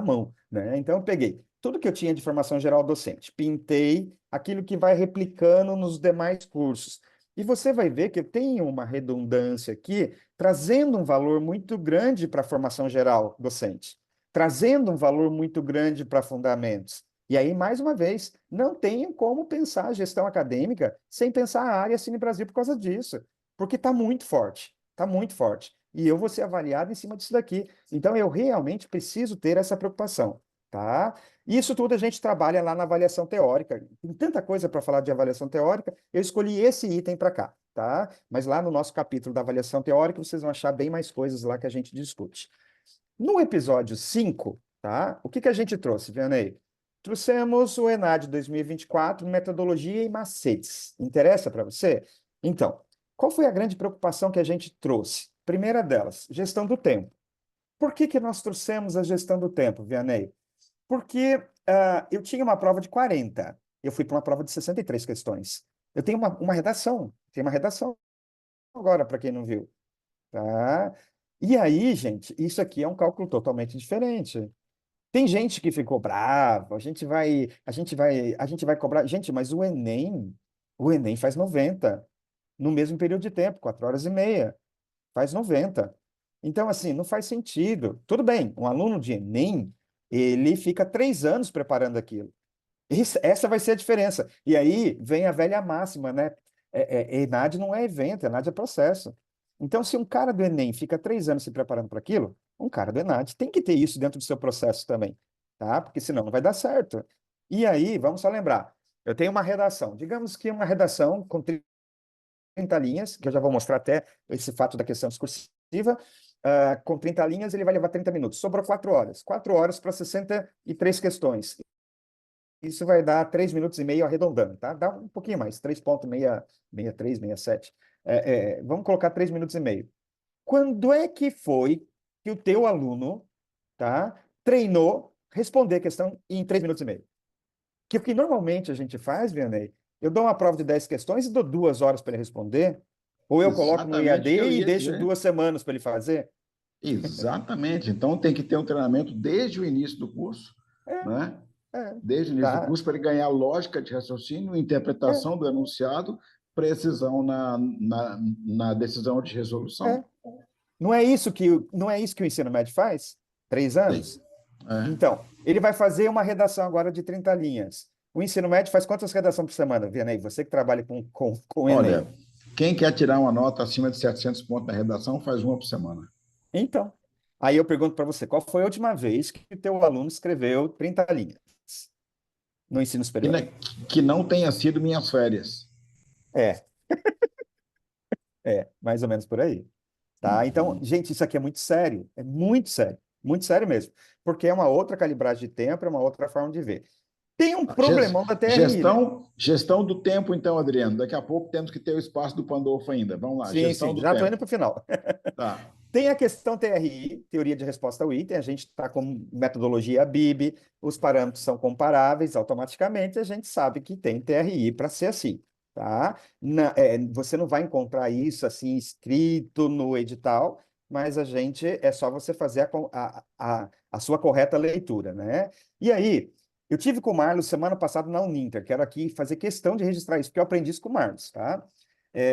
mão, né? Então eu peguei tudo que eu tinha de formação geral docente, pintei aquilo que vai replicando nos demais cursos. E você vai ver que eu tenho uma redundância aqui, trazendo um valor muito grande para a formação geral docente, trazendo um valor muito grande para fundamentos. E aí, mais uma vez, não tenho como pensar a gestão acadêmica sem pensar a área Cine Brasil por causa disso, porque está muito forte, está muito forte. E eu vou ser avaliado em cima disso daqui. Então, eu realmente preciso ter essa preocupação, tá? Isso tudo a gente trabalha lá na avaliação teórica. Tem tanta coisa para falar de avaliação teórica, eu escolhi esse item para cá, tá? Mas lá no nosso capítulo da avaliação teórica, vocês vão achar bem mais coisas lá que a gente discute. No episódio 5, tá? O que a gente trouxe, Vianney? Trouxemos o ENAD 2024, metodologia e macetes. Interessa para você? Então, qual foi a grande preocupação que a gente trouxe? Primeira delas, gestão do tempo. Por que nós trouxemos a gestão do tempo, Vianney? Porque eu tinha uma prova de 40, eu fui para uma prova de 63 questões. Eu tenho uma redação, tem uma redação agora, para quem não viu. Tá? E aí, gente, isso aqui é um cálculo totalmente diferente. Tem gente que ficou brava, a gente vai cobrar. Gente, mas o Enem faz 90 no mesmo período de tempo, 4 horas e meia, faz 90. Então, assim, não faz sentido. Tudo bem, um aluno de Enem, ele fica 3 anos preparando aquilo. Essa vai ser a diferença. E aí vem a velha máxima, né? ENAD não é evento, ENAD é processo. Então, se um cara do Enem fica 3 anos se preparando para aquilo, um cara do ENAD tem que ter isso dentro do seu processo também, tá? Porque senão não vai dar certo. E aí, vamos só lembrar, eu tenho uma redação, digamos que uma redação com 30 linhas, que eu já vou mostrar até esse fato da questão discursiva, com 30 linhas ele vai levar 30 minutos, sobrou 4 horas. 4 horas para 63 questões. Isso vai dar 3 minutos e meio arredondando, tá? Dá um pouquinho mais, 3,63, 67. Vamos colocar 3 minutos e meio. Quando é que foi que o teu aluno, tá, treinou responder a questão em 3 minutos e meio? Que o que normalmente a gente faz, Vianney, eu dou uma prova de 10 questões e dou 2 horas para ele responder, ou eu coloco no Exatamente IAD o que eu e ia deixo dizer. 2 semanas para ele fazer. Exatamente. Então, tem que ter um treinamento desde o início do curso, É, né? é, Desde o início do tá? curso, para ele ganhar lógica de raciocínio, É, interpretação do enunciado, precisão na decisão de resolução. é. Não é isso que o ensino médio faz? 3 anos? Sim. É. Então, ele vai fazer uma redação agora de 30 linhas. O ensino médio faz quantas redações por semana, Vianney? Você que trabalha com o Enem. Olha, quem quer tirar uma nota acima de 700 pontos na redação, faz uma por semana. Então, aí eu pergunto para você, qual foi a última vez que o teu aluno escreveu 30 linhas no ensino Que, superior? ne- que não tenha sido minhas férias. É, mais ou menos por aí. Tá? Então, Uhum. gente, isso aqui é muito sério mesmo, porque é uma outra calibragem de tempo, é uma outra forma de ver. Tem um problemão da TRI, né? Gestão do tempo, então, Adriano. Daqui a pouco temos que ter o espaço do Pandolfo ainda. Vamos lá, Sim, gestão sim, do já estou indo tempo. para o final. Tá. Tem a questão TRI, teoria de resposta ao item, a gente está com metodologia BIB, os parâmetros são comparáveis, automaticamente a gente sabe que tem TRI para ser assim, tá? Você não vai encontrar isso assim escrito no edital, mas é só você fazer a sua correta leitura, né? E aí, eu tive com o Marlos semana passada na Uninter, quero aqui fazer questão de registrar isso, porque eu aprendi isso com o Marlos, tá?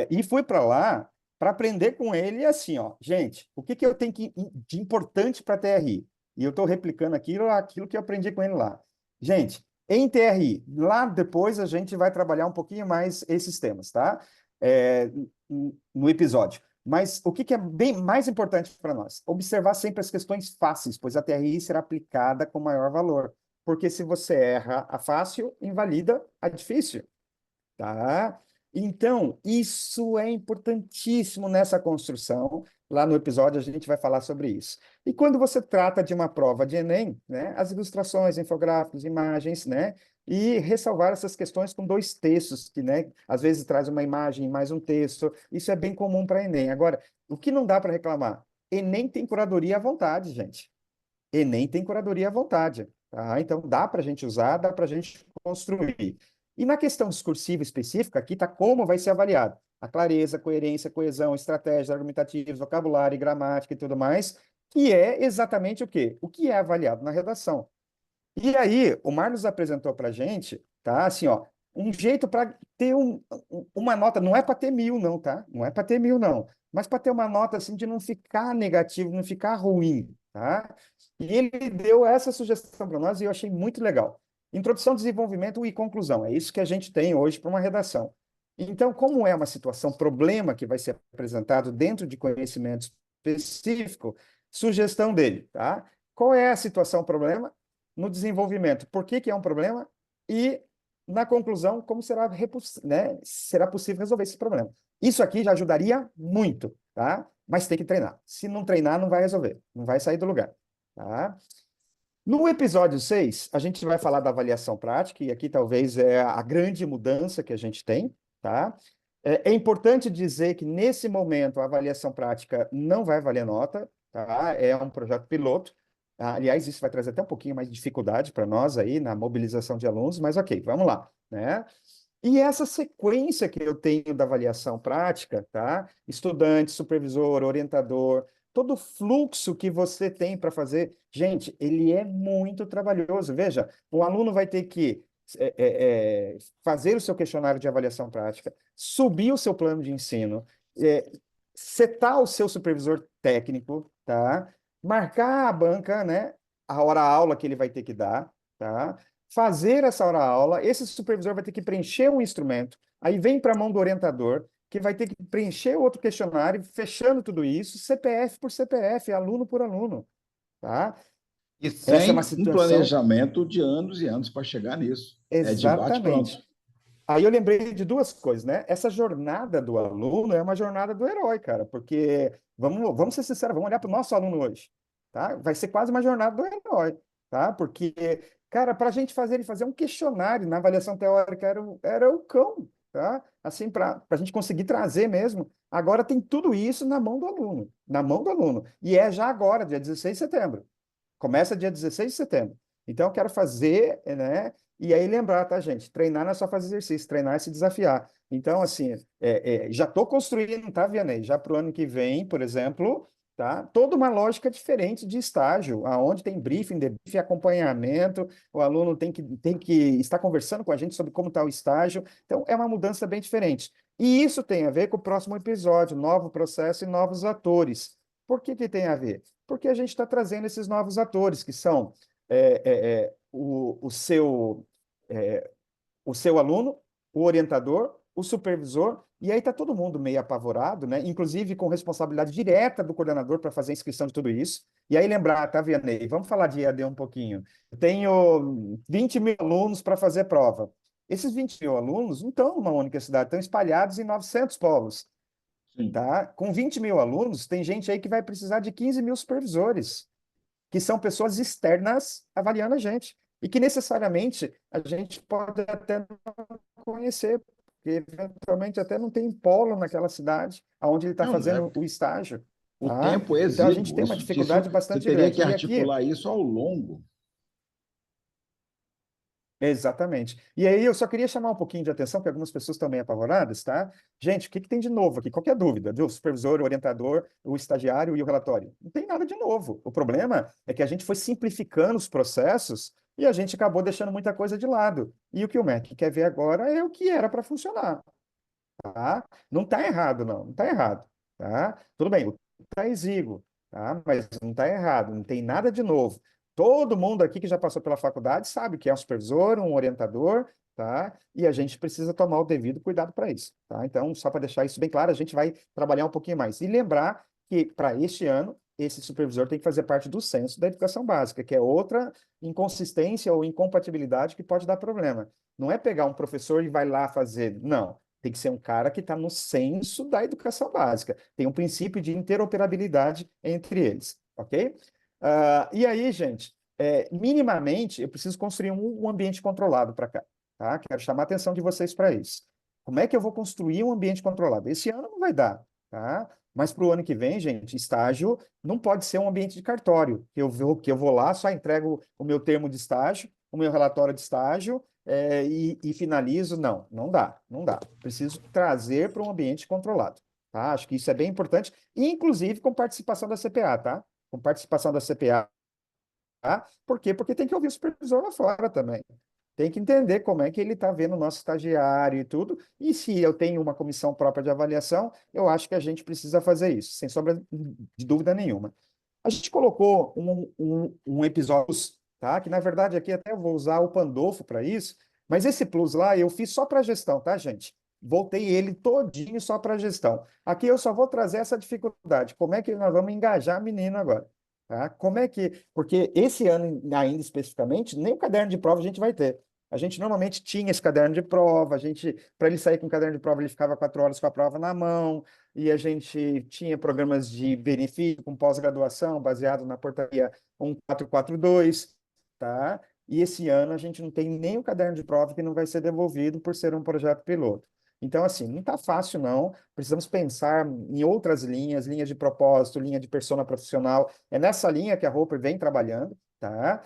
E fui para lá para aprender com ele assim, ó, gente, o que que eu tenho de importante para TRI? E eu estou replicando aquilo que eu aprendi com ele lá. Gente, em TRI, lá depois a gente vai trabalhar um pouquinho mais esses temas, tá? É, no episódio. Mas o que que é bem mais importante para nós? Observar sempre as questões fáceis, pois a TRI será aplicada com maior valor. Porque se você erra a fácil, invalida a difícil. Tá? Então, isso é importantíssimo nessa construção. Lá no episódio a gente vai falar sobre isso. E quando você trata de uma prova de Enem, né, as ilustrações, infográficos, imagens, né, e ressalvar essas questões com 2 textos, que, né, às vezes traz uma imagem e mais um texto. Isso é bem comum para Enem. Agora, o que não dá para reclamar? Enem tem curadoria à vontade, gente. Enem tem curadoria à vontade, tá? Então dá para a gente usar, dá para a gente construir. E na questão discursiva específica, aqui está como vai ser avaliado. A clareza, coerência, coesão, estratégia, argumentativos, vocabulário, gramática e tudo mais, que é exatamente o quê? O que é avaliado na redação. E aí, o Marlos apresentou para a gente, tá? Assim, ó, um jeito para ter uma nota, não é para ter 1.000, não, tá? Não é para ter 1.000, não. Mas para ter uma nota assim de não ficar negativo, não ficar ruim, tá? E ele deu essa sugestão para nós e eu achei muito legal. Introdução, desenvolvimento e conclusão. É isso que a gente tem hoje para uma redação. Então, como é uma situação, problema que vai ser apresentado dentro de conhecimento específico, sugestão dele, tá? Qual é a situação, problema? No desenvolvimento, por que que é um problema? E na conclusão, como né, será possível resolver esse problema. Isso aqui já ajudaria muito, tá? Mas tem que treinar. Se não treinar, não vai resolver, não vai sair do lugar, tá? No episódio 6, a gente vai falar da avaliação prática, e aqui talvez é a grande mudança que a gente tem, tá? É importante dizer que, nesse momento, a avaliação prática não vai valer nota, tá? É um projeto piloto. Aliás, isso vai trazer até um pouquinho mais de dificuldade para nós aí na mobilização de alunos, mas ok, vamos lá, né? E essa sequência que eu tenho da avaliação prática, tá? Estudante, supervisor, orientador, todo o fluxo que você tem para fazer, gente, ele é muito trabalhoso. Veja, o aluno vai ter que fazer o seu questionário de avaliação prática, subir o seu plano de ensino, setar o seu supervisor técnico, tá? Marcar a banca, né? A hora-aula que ele vai ter que dar, tá? fazer essa hora-aula, esse supervisor vai ter que preencher um instrumento, aí vem para a mão do orientador, que vai ter que preencher outro questionário, fechando tudo isso, CPF por CPF, aluno por aluno, tá? E Essa é uma sem um situação planejamento de anos e anos para chegar nisso. É de bate-pronto. exatamente. Aí eu lembrei de duas coisas, né? Essa jornada do aluno é uma jornada do herói, cara, porque vamos ser sinceros, vamos olhar para o nosso aluno hoje, tá? Vai ser quase uma jornada do herói, tá? Porque, cara, para a gente fazer ele fazer um questionário na avaliação teórica era o cão, tá? Assim, para a gente conseguir trazer mesmo. Agora tem tudo isso na mão do aluno, na mão do aluno. E é já agora, dia 16 de setembro. Começa dia 16 de setembro. Então, eu quero fazer, né? E aí lembrar, tá, gente? Treinar não é só fazer exercício, treinar é se desafiar. Então, assim, já estou construindo, tá, Vianney? Já para o ano que vem, por exemplo, tá? Toda uma lógica diferente de estágio, aonde tem briefing, debriefing, acompanhamento, o aluno tem que estar conversando com a gente sobre como está o estágio. Então, é uma mudança bem diferente. E isso tem a ver com o próximo episódio, novo processo e novos atores. Por que que tem a ver? Porque a gente está trazendo esses novos atores, que são é, o seu aluno, o orientador, o supervisor, e aí está todo mundo meio apavorado, né? Inclusive com responsabilidade direta do coordenador para fazer a inscrição de tudo isso. E aí lembrar, tá, Vianney? Vamos falar de EAD um pouquinho. Eu tenho 20 mil alunos para fazer prova. Esses 20 mil alunos não estão numa única cidade, estão espalhados em 900 polos. Sim. Tá? Com 20 mil alunos, tem gente aí que vai precisar de 15 mil supervisores, que são pessoas externas avaliando a gente. E que necessariamente a gente pode até não conhecer, porque eventualmente até não tem polo naquela cidade onde ele está Não, fazendo o estágio. o Tá? tempo é Então a gente exíguo. tem uma Isso, dificuldade você bastante teria grande. que E aqui, articular isso ao longo. exatamente. E aí eu só queria chamar um pouquinho de atenção, que algumas pessoas estão meio apavoradas, tá? Gente, o que que tem de novo aqui? Qualquer dúvida, viu? O supervisor, o orientador, o estagiário e o relatório. Não tem nada de novo. O problema é que a gente foi simplificando os processos e a gente acabou deixando muita coisa de lado. E o que o MEC quer ver agora é o que era para funcionar, tá? Não está errado, não. Não está errado, tá? Tudo bem, o está exíguo, tá? Mas não está errado, não tem nada de novo. Todo mundo aqui que já passou pela faculdade sabe que é um supervisor, um orientador, tá? E a gente precisa tomar o devido cuidado para isso, tá? Então, só para deixar isso bem claro, a gente vai trabalhar um pouquinho mais. E lembrar que, para este ano, esse supervisor tem que fazer parte do censo da educação básica, que é outra inconsistência ou incompatibilidade que pode dar problema. Não é pegar um professor e vai lá fazer, não. Tem que ser um cara que está no censo da educação básica. Tem um princípio de interoperabilidade entre eles, ok? E aí, gente, minimamente, eu preciso construir um ambiente controlado para cá, tá? Quero chamar a atenção de vocês para isso. Como é que eu vou construir um ambiente controlado? Esse ano não vai dar, tá? Mas para o ano que vem, gente, estágio não pode ser um ambiente de cartório, que eu vou lá, só entrego o meu termo de estágio, o meu relatório de estágio, e finalizo. Não, não dá, não dá. Preciso trazer para um ambiente controlado, tá? Acho que isso é bem importante, inclusive com participação da CPA, tá? Com participação da CPA. Por quê? Porque tem que ouvir o supervisor lá fora também. Tem que entender como é que ele está vendo o nosso estagiário e tudo. E se eu tenho uma comissão própria de avaliação, eu acho que a gente precisa fazer isso, sem sombra de dúvida nenhuma. A gente colocou um episódio, tá? Que na verdade aqui até eu vou usar o Pandolfo para isso, mas esse plus lá eu fiz só para gestão, tá, gente? Voltei ele todinho só para gestão. Aqui eu só vou trazer essa dificuldade. Como é que nós vamos engajar menino agora? Tá? Como é que. Porque esse ano, ainda especificamente, nem o caderno de prova a gente vai ter. A gente normalmente tinha esse caderno de prova, para ele sair com o caderno de prova, ele ficava 4 horas com a prova na mão, e a gente tinha programas de benefício com pós-graduação, baseado na portaria 1442, tá? E esse ano a gente não tem nem o caderno de prova que não vai ser devolvido por ser um projeto piloto. Então, assim, não está fácil, não. Precisamos pensar em outras linhas, linha de propósito, linha de persona profissional. É nessa linha que a Roper vem trabalhando, tá?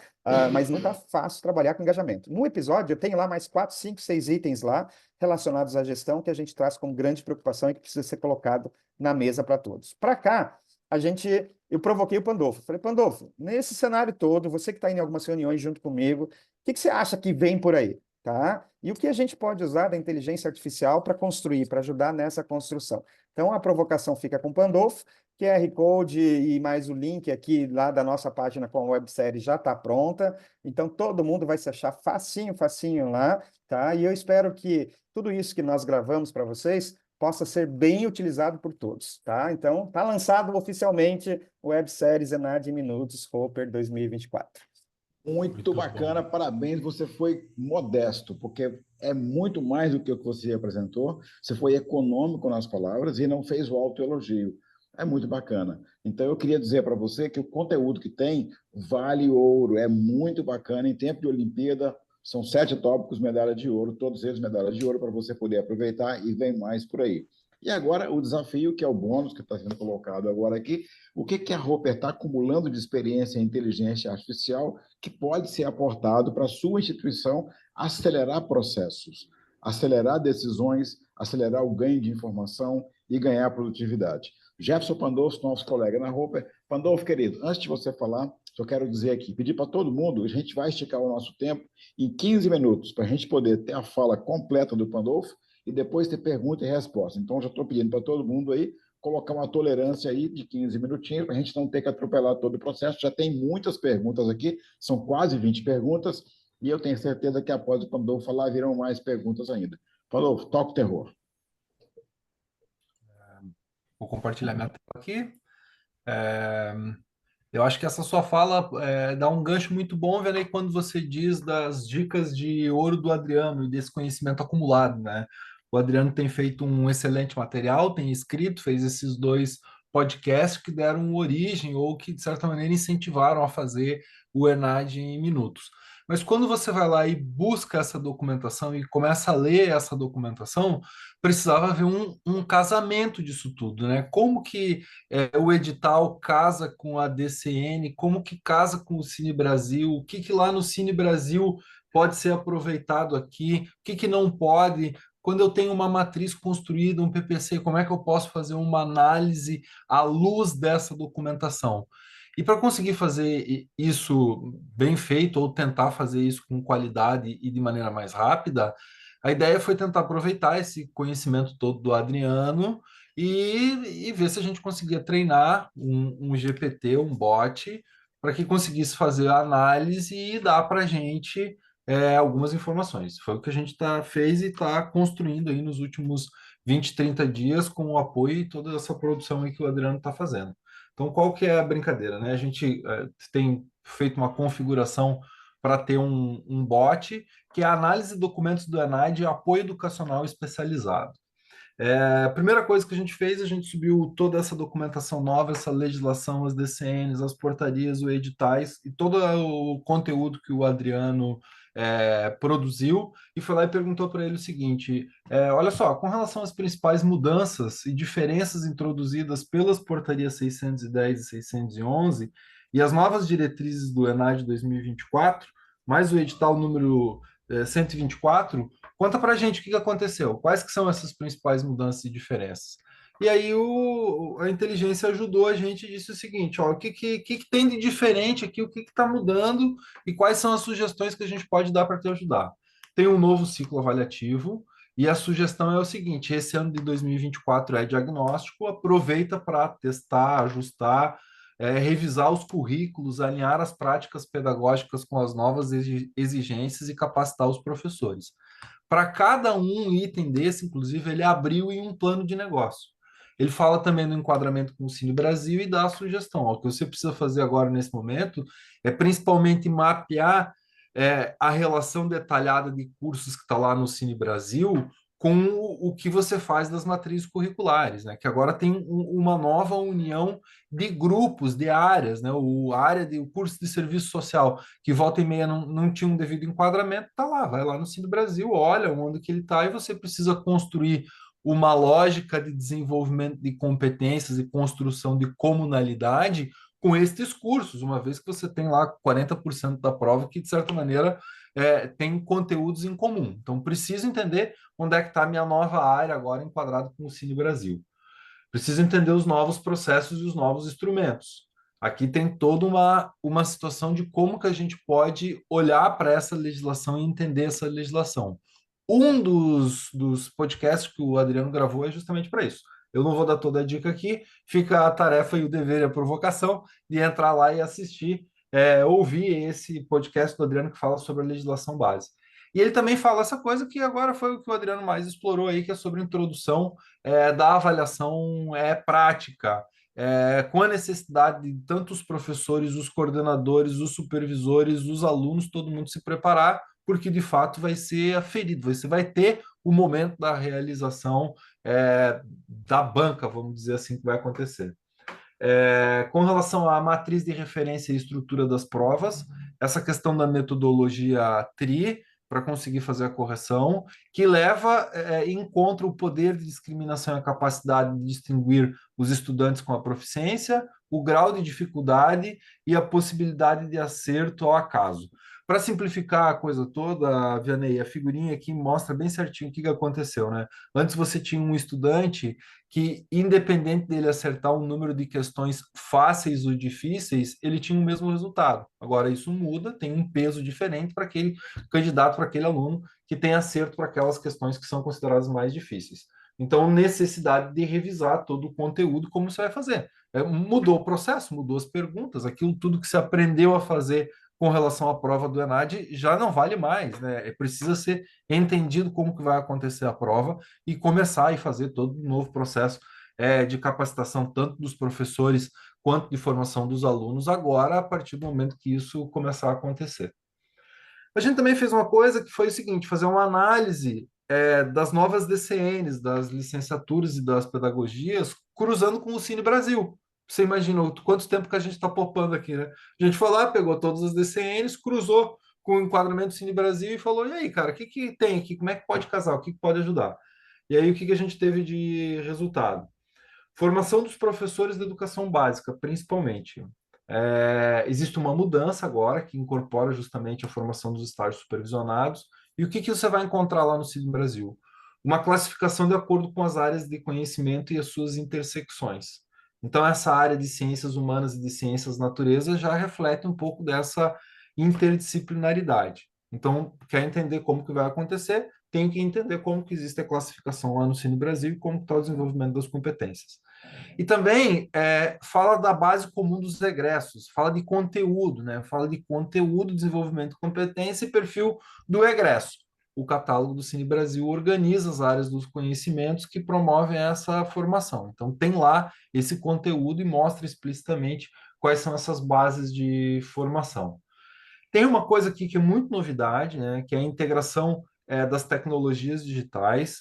Mas não está fácil trabalhar com engajamento. No episódio, eu tenho lá mais 4, 5, 6 itens lá relacionados à gestão que a gente traz como grande preocupação e que precisa ser colocado na mesa para todos. Para cá, eu provoquei o Pandolfo. Falei, Pandolfo, nesse cenário todo, você que está em algumas reuniões junto comigo, o que você acha que vem por aí? Tá? e o que a gente pode usar da inteligência artificial para construir, para ajudar nessa construção. Então, a provocação fica com o Pandolfo, QR Code e mais o link aqui lá da nossa página com a websérie já está pronta. Então, todo mundo vai se achar facinho, facinho lá, tá? E eu espero que tudo isso que nós gravamos para vocês possa ser bem utilizado por todos, tá? Então, está lançado oficialmente o websérie Zenad em Minutos Hopper 2024. Muito bacana, bom. parabéns, você foi modesto, porque é muito mais do que o que você apresentou, você foi econômico nas palavras e não fez o autoelogio. É muito bacana. Então, eu queria dizer para você que o conteúdo que tem vale ouro, é muito bacana. Em tempo de Olimpíada, são 7 tópicos, medalha de ouro, todos eles medalha de ouro para você poder aproveitar e vem mais por aí. E agora o desafio, que é o bônus que está sendo colocado agora aqui, o que, que a Roper está acumulando de experiência em inteligência artificial que pode ser aportado para a sua instituição acelerar processos, acelerar decisões, acelerar o ganho de informação e ganhar produtividade. Jefferson Pandolfo, nosso colega na Roper. Pandolfo, querido, antes de você falar, só quero dizer aqui, pedir para todo mundo, a gente vai esticar o nosso tempo em 15 minutos, para a gente poder ter a fala completa do Pandolfo e depois ter pergunta e resposta. Então, já estou pedindo para todo mundo aí colocar uma tolerância aí de 15 minutinhos, para a gente não ter que atropelar todo o processo. Já tem muitas perguntas aqui, são quase 20 perguntas, e eu tenho certeza que após o Pandolfo falar, virão mais perguntas ainda. Pandolfo, toca o terror. Vou compartilhar minha tela aqui. É, eu acho que essa sua fala dá um gancho muito bom, Venei, quando você diz das dicas de ouro do Adriano e desse conhecimento acumulado, né? O Adriano tem feito um excelente material, tem escrito, fez esses 2 podcasts que deram origem ou que, de certa maneira, incentivaram a fazer o ENAD em minutos. Mas quando você vai lá e busca essa documentação e começa a ler essa documentação, precisava haver um casamento disso tudo, né? Como que o edital casa com a DCN, como que casa com o Cine Brasil, o que que lá no Cine Brasil pode ser aproveitado aqui, o que que não pode. Quando eu tenho uma matriz construída, um PPC, como é que eu posso fazer uma análise à luz dessa documentação? E para conseguir fazer isso bem feito, ou tentar fazer isso com qualidade e de maneira mais rápida, a ideia foi tentar aproveitar esse conhecimento todo do Adriano e ver se a gente conseguia treinar um GPT, um bot, para que conseguisse fazer a análise e dar para a gente algumas informações. Foi o que a gente fez e está construindo aí nos últimos 20, 30 dias com o apoio e toda essa produção aí que o Adriano está fazendo. Então, qual que é a brincadeira, né? A gente tem feito uma configuração para ter um bot, que é a análise de documentos do ENAD e apoio educacional especializado. A primeira coisa que a gente fez, a gente subiu toda essa documentação nova, essa legislação, as DCNs, as portarias, os editais e todo o conteúdo que o Adriano produziu e foi lá e perguntou para ele o seguinte: olha só, com relação às principais mudanças e diferenças introduzidas pelas portarias 610 e 611 e as novas diretrizes do ENAD 2024, mais o edital número 124, conta para a gente o que aconteceu, quais que são essas principais mudanças e diferenças. E aí a inteligência ajudou a gente e disse o seguinte: ó, o que tem de diferente aqui, o que está mudando e quais são as sugestões que a gente pode dar para te ajudar. Tem um novo ciclo avaliativo e a sugestão é o seguinte: esse ano de 2024 é diagnóstico, aproveita para testar, ajustar, revisar os currículos, alinhar as práticas pedagógicas com as novas exigências e capacitar os professores. Para cada um item desse, inclusive, ele abriu em um plano de negócio. Ele fala também no enquadramento com o Cine Brasil e dá a sugestão. Ó, o que você precisa fazer agora, nesse momento, é principalmente mapear a relação detalhada de cursos que está lá no Cine Brasil com o que você faz das matrizes curriculares, né? Que agora tem uma nova união de grupos, de áreas, né? A área de o curso de serviço social, que volta e meia não tinha um devido enquadramento, tá lá, vai lá no Cine Brasil, olha onde que ele está e você precisa construir uma lógica de desenvolvimento de competências e construção de comunalidade com estes cursos, uma vez que você tem lá 40% da prova que, de certa maneira, tem conteúdos em comum. Então, preciso entender onde é que está a minha nova área agora enquadrada com o Cine Brasil. Preciso entender os novos processos e os novos instrumentos. Aqui tem toda uma situação de como que a gente pode olhar para essa legislação e entender essa legislação. Um dos podcasts que o Adriano gravou é justamente para isso. Eu não vou dar toda a dica aqui, fica a tarefa e o dever e a provocação de entrar lá e assistir, ouvir esse podcast do Adriano que fala sobre a legislação base. E ele também fala essa coisa que agora foi o que o Adriano mais explorou aí, que é sobre a introdução da avaliação prática, com a necessidade de tanto os professores, os coordenadores, os supervisores, os alunos, todo mundo se preparar, porque de fato vai ser aferido, você vai ter o momento da realização da banca, vamos dizer assim, que vai acontecer. Com relação à matriz de referência e estrutura das provas, essa questão da metodologia TRI, para conseguir fazer a correção, que leva em conta o poder de discriminação e a capacidade de distinguir os estudantes com a proficiência, o grau de dificuldade e a possibilidade de acerto ao acaso. Para simplificar a coisa toda, Vianney, a figurinha aqui mostra bem certinho o que aconteceu, né? Antes você tinha um estudante que, independente dele acertar um número de questões fáceis ou difíceis, ele tinha o mesmo resultado. Agora, isso muda, tem um peso diferente para aquele candidato, para aquele aluno que tem acerto para aquelas questões que são consideradas mais difíceis. Então, necessidade de revisar todo o conteúdo, como você vai fazer. Mudou o processo, mudou as perguntas, aquilo tudo que você aprendeu a fazer com relação à prova do ENAD já não vale mais, né? Precisa ser entendido como que vai acontecer a prova e começar a fazer todo um novo processo de capacitação, tanto dos professores quanto de formação dos alunos, agora, a partir do momento que isso começar a acontecer. A gente também fez uma coisa que foi o seguinte, fazer uma análise das novas DCNs, das licenciaturas e das pedagogias, cruzando com o Cine Brasil. Você imagina quanto tempo que a gente está poupando aqui, né? A gente foi lá, pegou todas as DCNs, cruzou com o enquadramento do Cine Brasil e falou, e aí, cara, o que, que tem aqui? Como é que pode casar? O que, que pode ajudar? E aí, o que, que a gente teve de resultado? Formação dos professores de educação básica, principalmente. Existe uma mudança agora que incorpora justamente a formação dos estágios supervisionados. E o que, que você vai encontrar lá no Cine Brasil? Uma classificação de acordo com as áreas de conhecimento e as suas intersecções. Então, essa área de ciências humanas e de ciências natureza já reflete um pouco dessa interdisciplinaridade. Então, quer entender como que vai acontecer? Tem que entender como que existe a classificação lá no Cine Brasil e como está o desenvolvimento das competências. E também fala da base comum dos egressos, fala de conteúdo, né? Fala de conteúdo, desenvolvimento de competência e perfil do egresso. O catálogo do Cine Brasil organiza as áreas dos conhecimentos que promovem essa formação. Então, tem lá esse conteúdo e mostra explicitamente quais são essas bases de formação. Tem uma coisa aqui que é muito novidade, né? Que é a integração das tecnologias digitais.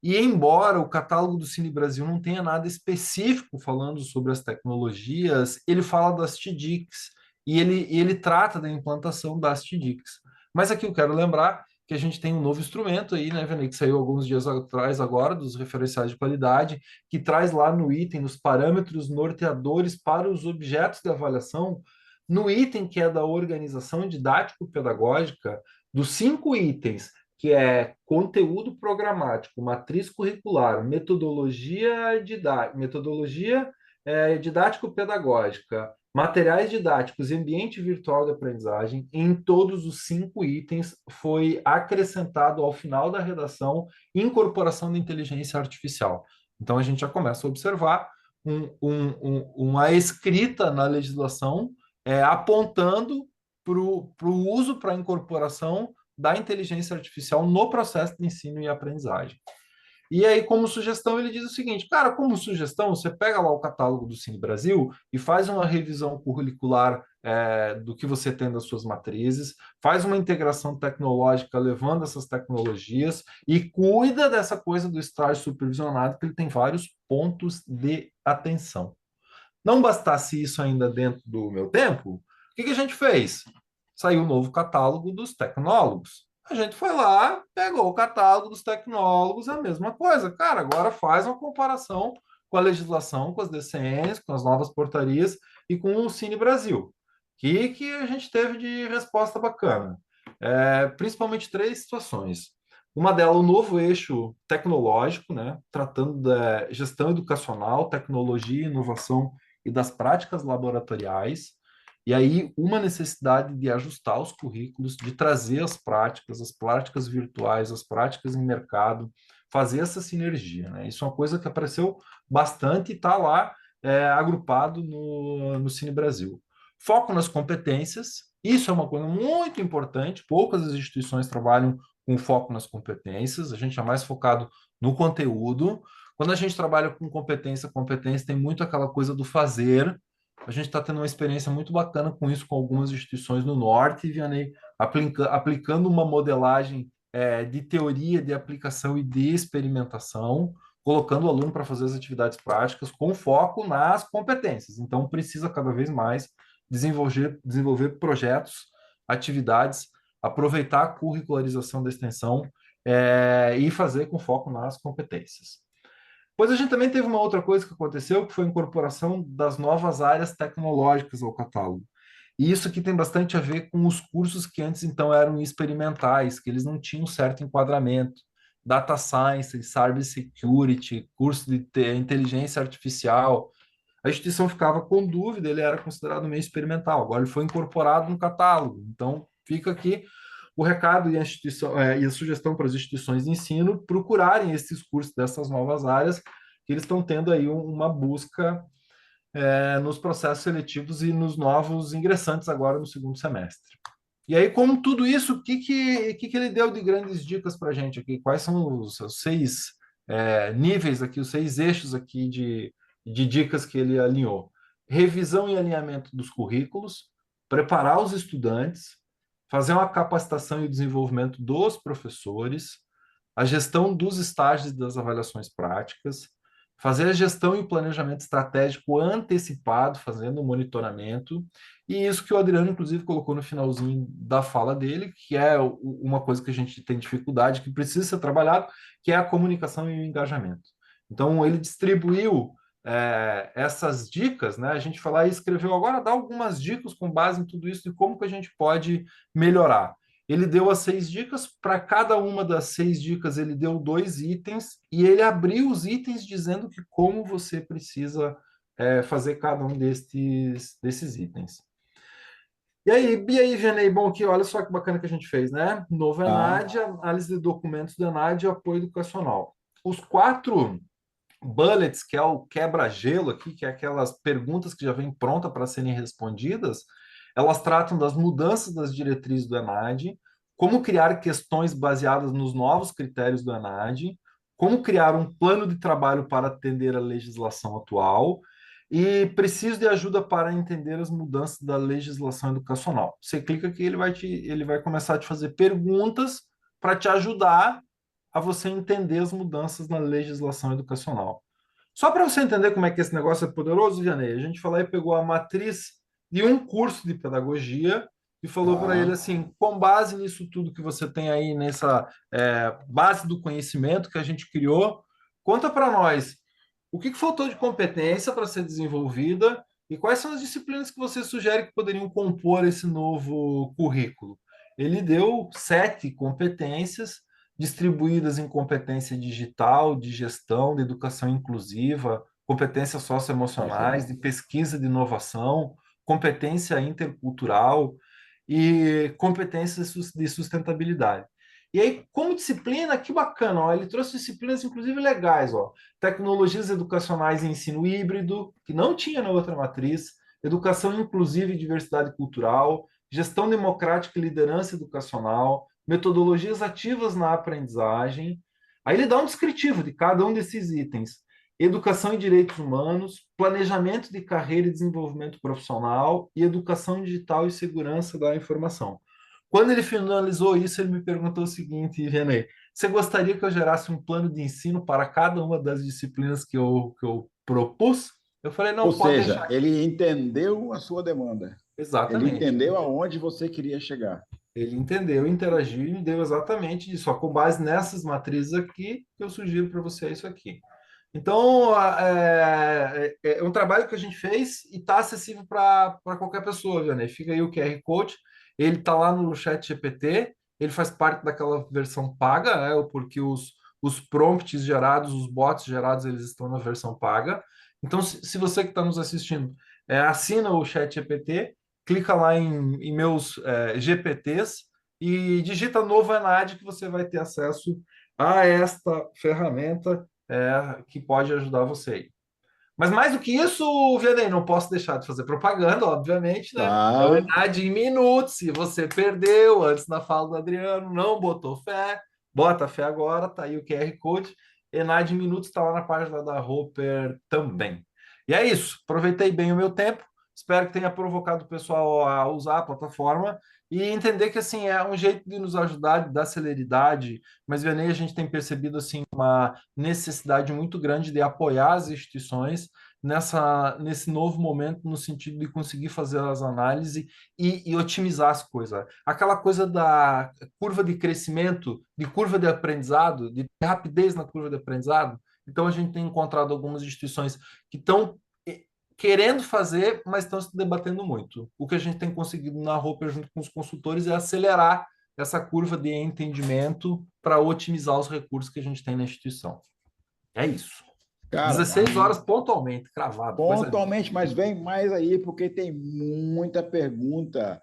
E embora o catálogo do Cine Brasil não tenha nada específico falando sobre as tecnologias, ele fala das TDICs e ele trata da implantação das TDICs. Mas aqui eu quero lembrar que a gente tem um novo instrumento aí, né, Vene, que saiu alguns dias atrás agora, dos referenciais de qualidade, que traz lá no item, nos parâmetros norteadores para os objetos de avaliação, no item que é da organização didático-pedagógica, dos 5 itens que é conteúdo programático, matriz curricular, metodologia didático-pedagógica, materiais didáticos e ambiente virtual de aprendizagem, em todos os 5 itens foi acrescentado ao final da redação incorporação da inteligência artificial. Então a gente já começa a observar uma escrita na legislação apontando para o uso, para a incorporação da inteligência artificial no processo de ensino e aprendizagem. E aí, como sugestão, ele diz o seguinte, cara, como sugestão, você pega lá o catálogo do Cine Brasil e faz uma revisão curricular do que você tem das suas matrizes, faz uma integração tecnológica levando essas tecnologias e cuida dessa coisa do estágio supervisionado, que ele tem vários pontos de atenção. Não bastasse isso ainda dentro do meu tempo, o que, que a gente fez? Saiu o novo catálogo dos tecnólogos. A gente foi lá, pegou o catálogo dos tecnólogos, a mesma coisa. Cara, agora faz uma comparação com a legislação, com as DCNs, com as novas portarias e com o Cine Brasil. Que a gente teve de resposta bacana. Principalmente 3 situações. Uma delas, o novo eixo tecnológico, né, tratando da gestão educacional, tecnologia, inovação e das práticas laboratoriais. E aí, uma necessidade de ajustar os currículos, de trazer as práticas virtuais, as práticas em mercado, fazer essa sinergia, né? Isso é uma coisa que apareceu bastante e está lá agrupado no Cine Brasil. Foco nas competências, isso é uma coisa muito importante, poucas instituições trabalham com foco nas competências, a gente é mais focado no conteúdo. Quando a gente trabalha com competência, competência tem muito aquela coisa do fazer. A gente está tendo uma experiência muito bacana com isso, com algumas instituições no norte, Vianney, aplicando uma modelagem de teoria, de aplicação e de experimentação, colocando o aluno para fazer as atividades práticas com foco nas competências. Então, precisa cada vez mais desenvolver projetos, atividades, aproveitar a curricularização da extensão e fazer com foco nas competências. Pois a gente também teve uma outra coisa que aconteceu, que foi a incorporação das novas áreas tecnológicas ao catálogo. E isso aqui tem bastante a ver com os cursos que antes então eram experimentais, que eles não tinham certo enquadramento. Data Science, Cyber Security, curso de inteligência artificial. A instituição ficava com dúvida, ele era considerado meio experimental. Agora ele foi incorporado no catálogo. Então fica aqui o recado e a sugestão para as instituições de ensino procurarem esses cursos dessas novas áreas, que eles estão tendo aí uma busca nos processos seletivos e nos novos ingressantes agora no segundo semestre. E aí, como tudo isso, o que ele deu de grandes dicas para a gente aqui? Quais são os seis níveis aqui, os seis eixos aqui de dicas que ele alinhou? Revisão e alinhamento dos currículos, preparar os estudantes, fazer uma capacitação e desenvolvimento dos professores, a gestão dos estágios e das avaliações práticas, fazer a gestão e o planejamento estratégico antecipado, fazendo o monitoramento, e isso que o Adriano, inclusive, colocou no finalzinho da fala dele, que é uma coisa que a gente tem dificuldade, que precisa ser trabalhado, que é a comunicação e o engajamento. Então, ele distribuiu essas dicas, né? A gente falou e escreveu agora, dá algumas dicas com base em tudo isso, de como que a gente pode melhorar. Ele deu as 6 dicas, para cada uma das 6 dicas ele deu 2 itens, e ele abriu os itens dizendo que como você precisa fazer cada um desses itens. E aí, Vianney, bom, aqui, olha só que bacana que a gente fez, né? Novo ENAD, análise de documentos do ENAD e apoio educacional. Os 4 bullets, que é o quebra-gelo aqui, que é aquelas perguntas que já vêm pronta para serem respondidas, elas tratam das mudanças das diretrizes do ENAD, como criar questões baseadas nos novos critérios do ENAD, como criar um plano de trabalho para atender a legislação atual e preciso de ajuda para entender as mudanças da legislação educacional. Você clica aqui, ele vai começar a te fazer perguntas para te ajudar a você entender as mudanças na legislação educacional. Só para você entender como é que esse negócio é poderoso, Vianney, a gente falou e pegou a matriz de um curso de pedagogia e falou para ele assim, com base nisso tudo que você tem aí, nessa base do conhecimento que a gente criou, conta para nós o que faltou de competência para ser desenvolvida e quais são as disciplinas que você sugere que poderiam compor esse novo currículo. Ele deu 7 competências distribuídas em competência digital, de gestão, de educação inclusiva, competências socioemocionais, de pesquisa de inovação, competência intercultural e competências de sustentabilidade. E aí, como disciplina, que bacana, ó, ele trouxe disciplinas, inclusive, legais, ó. Tecnologias educacionais e ensino híbrido, que não tinha na outra matriz, educação inclusiva e diversidade cultural, gestão democrática e liderança educacional, metodologias ativas na aprendizagem. Aí ele dá um descritivo de cada um desses itens. Educação e direitos humanos, planejamento de carreira e desenvolvimento profissional e educação digital e segurança da informação. Quando ele finalizou isso, ele me perguntou o seguinte, René, você gostaria que eu gerasse um plano de ensino para cada uma das disciplinas que eu propus? Eu falei, não, Ou pode seja, deixar. ele entendeu a sua demanda. Ele Exatamente. entendeu aonde você queria chegar. Ele entendeu, interagiu e me deu exatamente isso. Só com base nessas matrizes aqui, que eu sugiro para você isso aqui. Então, é um trabalho que a gente fez e está acessível para qualquer pessoa, Vianney. Fica aí o QR Code. Ele está lá no chat GPT. Ele faz parte daquela versão paga, né? Porque os prompts gerados, os bots gerados, eles estão na versão paga. Então, se você que está nos assistindo assina o chat GPT, clica lá em meus GPTs e digita novo ENAD que você vai ter acesso a esta ferramenta que pode ajudar você aí. Mas mais do que isso, Vianney, não posso deixar de fazer propaganda, obviamente, né? É o Tá. Enad em minutos. Se você perdeu antes da fala do Adriano, não botou fé, bota fé agora, tá aí o QR Code. Enad em minutos está lá na página da Roper também. E é isso. Aproveitei bem o meu tempo. Espero que tenha provocado o pessoal a usar a plataforma e entender que assim é um jeito de nos ajudar, de dar celeridade. Mas, Vianney, a gente tem percebido assim uma necessidade muito grande de apoiar as instituições nesse novo momento, no sentido de conseguir fazer as análises e otimizar as coisas. Aquela coisa da curva de crescimento, de curva de aprendizado, de rapidez na curva de aprendizado. Então, a gente tem encontrado algumas instituições que estão querendo fazer, mas estão se debatendo muito. O que a gente tem conseguido na Roper junto com os consultores é acelerar essa curva de entendimento para otimizar os recursos que a gente tem na instituição. É isso. Cara, 16 horas pontualmente, cravado, coisa linda. pontualmente, mas vem mais aí, porque tem muita pergunta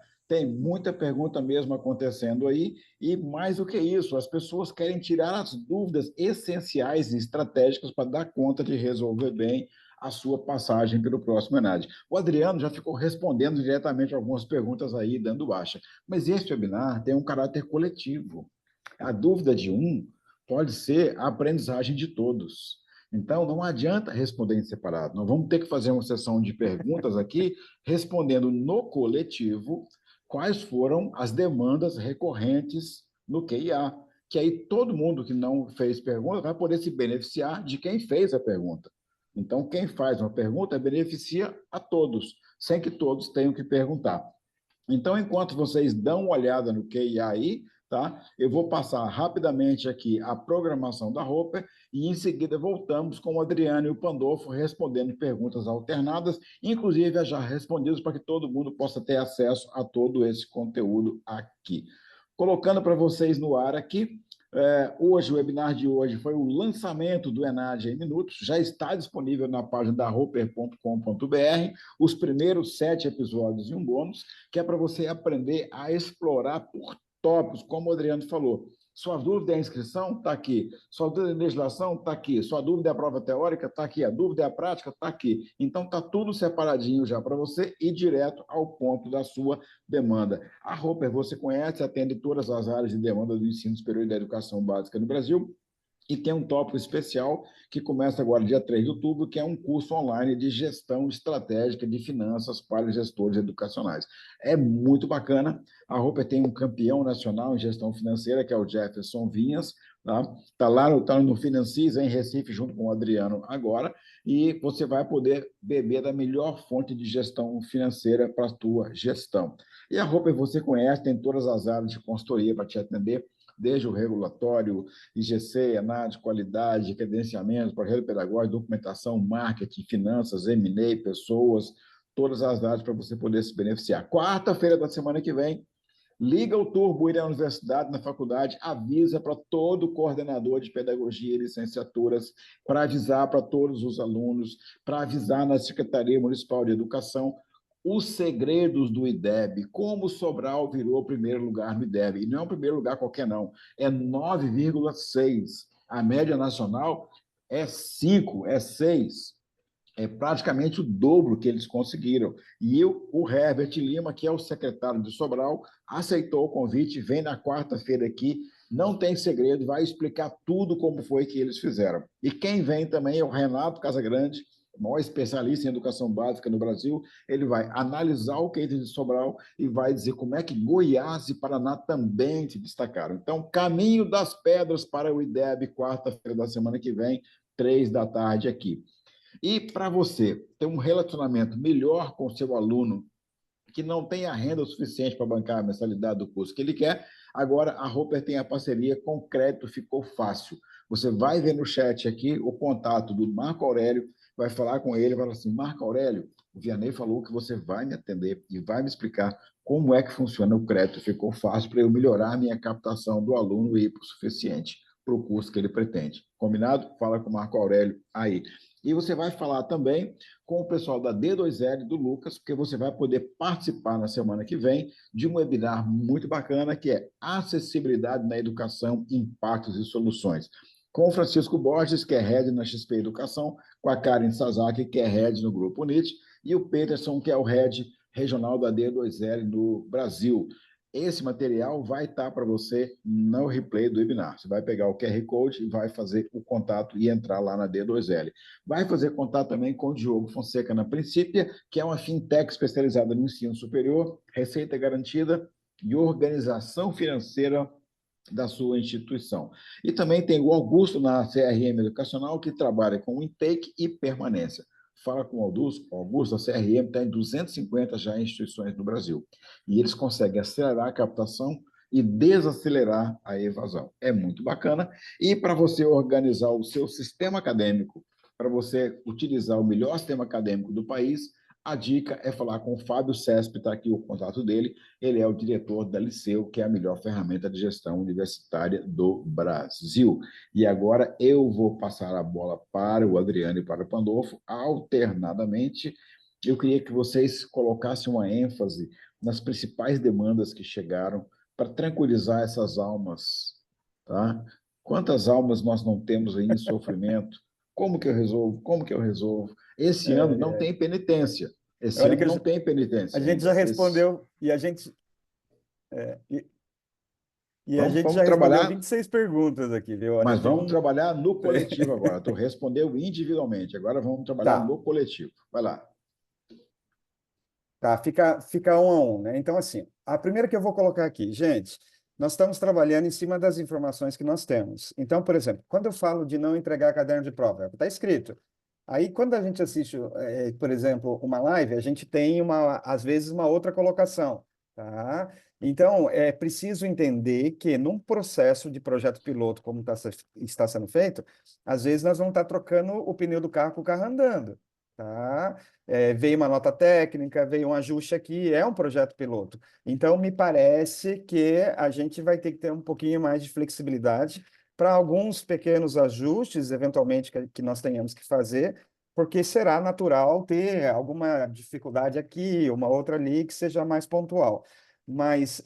mesmo acontecendo aí, e mais do que isso, as pessoas querem tirar as dúvidas essenciais e estratégicas para dar conta de resolver bem a sua passagem pelo próximo ENAD. O Adriano já ficou respondendo diretamente algumas perguntas aí, dando baixa, mas este webinar tem um caráter coletivo. A dúvida de um pode ser a aprendizagem de todos. Então, não adianta responder em separado. Nós vamos ter que fazer uma sessão de perguntas aqui, respondendo no coletivo quais foram as demandas recorrentes no QIA. Que aí todo mundo que não fez pergunta vai poder se beneficiar de quem fez a pergunta. Então, quem faz uma pergunta beneficia a todos, sem que todos tenham que perguntar. Então, enquanto vocês dão uma olhada no QIA aí, tá? Eu vou passar rapidamente aqui a programação da Roper e em seguida voltamos com o Adriano e o Pandolfo respondendo perguntas alternadas, inclusive já respondidas para que todo mundo possa ter acesso a todo esse conteúdo aqui. Colocando para vocês no ar aqui, hoje, o webinar de hoje foi o lançamento do ENAD em minutos, já está disponível na página da roper.com.br, os primeiros 7 episódios e um bônus, que é para você aprender a explorar por tópicos, como o Adriano falou. Sua dúvida é a inscrição? Está aqui. Sua dúvida é a legislação? Está aqui. Sua dúvida é a prova teórica? Está aqui. A dúvida é a prática? Está aqui. Então, está tudo separadinho já para você ir direto ao ponto da sua demanda. A Roper, você conhece, atende todas as áreas de demanda do ensino superior e da educação básica no Brasil. E tem um tópico especial que começa agora, dia 3 de outubro, que é um curso online de gestão estratégica de finanças para gestores educacionais. É muito bacana. A Roper tem um campeão nacional em gestão financeira, que é o Jefferson Vinhas. Tá lá no Financis, em Recife, junto com o Adriano agora, e você vai poder beber da melhor fonte de gestão financeira para a tua gestão. E a Roper você conhece, tem todas as áreas de consultoria para te atender, desde o regulatório, IGC, análise, qualidade, credenciamento, projeto pedagógico, documentação, marketing, finanças, M&A, pessoas, todas as áreas para você poder se beneficiar. Quarta-feira da semana que vem, liga o turbo aí na universidade, na faculdade, avisa para todo coordenador de pedagogia e licenciaturas, para avisar para todos os alunos, para avisar na Secretaria Municipal de Educação, os segredos do IDEB, como Sobral virou primeiro lugar no IDEB. E não é um primeiro lugar qualquer, não. É 9,6. A média nacional é 5, é 6. É praticamente o dobro que eles conseguiram. E o Herbert Lima, que é o secretário de Sobral, aceitou o convite, vem na quarta-feira aqui, não tem segredo, vai explicar tudo como foi que eles fizeram. E quem vem também é o Renato Casagrande, o maior especialista em educação básica no Brasil. Ele vai analisar o case de Sobral e vai dizer como é que Goiás e Paraná também se destacaram. Então, caminho das pedras para o IDEB, quarta-feira da semana que vem, 3 da tarde aqui. E para você ter um relacionamento melhor com o seu aluno, que não tem a renda suficiente para bancar a mensalidade do curso que ele quer, agora a Roper tem a parceria com o Crédito Ficou Fácil. Você vai ver no chat aqui o contato do Marco Aurélio, vai falar com ele, vai falar assim, Marco Aurélio, o Vianney falou que você vai me atender e vai me explicar como é que funciona o Crédito Ficou Fácil para eu melhorar a minha captação do aluno e ir para o suficiente para o curso que ele pretende. Combinado? Fala com o Marco Aurélio aí. E você vai falar também com o pessoal da D2L, do Lucas, porque você vai poder participar na semana que vem de um webinar muito bacana, que é Acessibilidade na Educação, Impactos e Soluções, com o Francisco Borges, que é Head na XP Educação, com a Karen Sasaki, que é Head no Grupo UNIT, e o Peterson, que é o Head regional da D2L no Brasil. Esse material vai estar para você no replay do webinar. Você vai pegar o QR Code e vai fazer o contato e entrar lá na D2L. Vai fazer contato também com o Diogo Fonseca na Princípia, que é uma fintech especializada no ensino superior, receita garantida e organização financeira da sua instituição. E também tem o Augusto na CRM Educacional, que trabalha com intake e permanência. Fala com o Augusto, a CRM está em 250 já instituições no Brasil. E eles conseguem acelerar a captação e desacelerar a evasão. É muito bacana. E para você organizar o seu sistema acadêmico, para você utilizar o melhor sistema acadêmico do país, a dica é falar com o Fábio Cesp, está aqui o contato dele. Ele é o diretor da Liceu, que é a melhor ferramenta de gestão universitária do Brasil. E agora eu vou passar a bola para o Adriano e para o Pandolfo, alternadamente. Eu queria que vocês colocassem uma ênfase nas principais demandas que chegaram para tranquilizar essas almas, tá? Quantas almas nós não temos aí em sofrimento? Como que eu resolvo? Como que eu resolvo? Esse ano não tem penitência. Esse Olha ano que não tem a penitência gente ainda. já respondeu, e a gente, é, e a gente Vamos já respondeu trabalhar, 26 perguntas aqui, viu? Olha, mas tem vamos um. trabalhar no coletivo agora. Tu respondeu individualmente, agora vamos trabalhar Tá, no coletivo. Vai lá. tá, fica um a um, né? Então, assim, a primeira que eu vou colocar aqui, gente, nós estamos trabalhando em cima das informações que nós temos. Então, por exemplo, quando eu falo de não entregar caderno de prova, está escrito. Aí, quando a gente assiste, por exemplo, uma live, a gente tem, às vezes, uma outra colocação, tá? Então, é preciso entender que num processo de projeto piloto, como está sendo feito, às vezes nós vamos estar trocando o pneu do carro com o carro andando, tá? Veio uma nota técnica, veio um ajuste aqui, é um projeto piloto. Então, me parece que a gente vai ter que ter um pouquinho mais de flexibilidade para alguns pequenos ajustes, eventualmente, que nós tenhamos que fazer, porque será natural ter alguma dificuldade aqui, uma outra ali, que seja mais pontual. Mas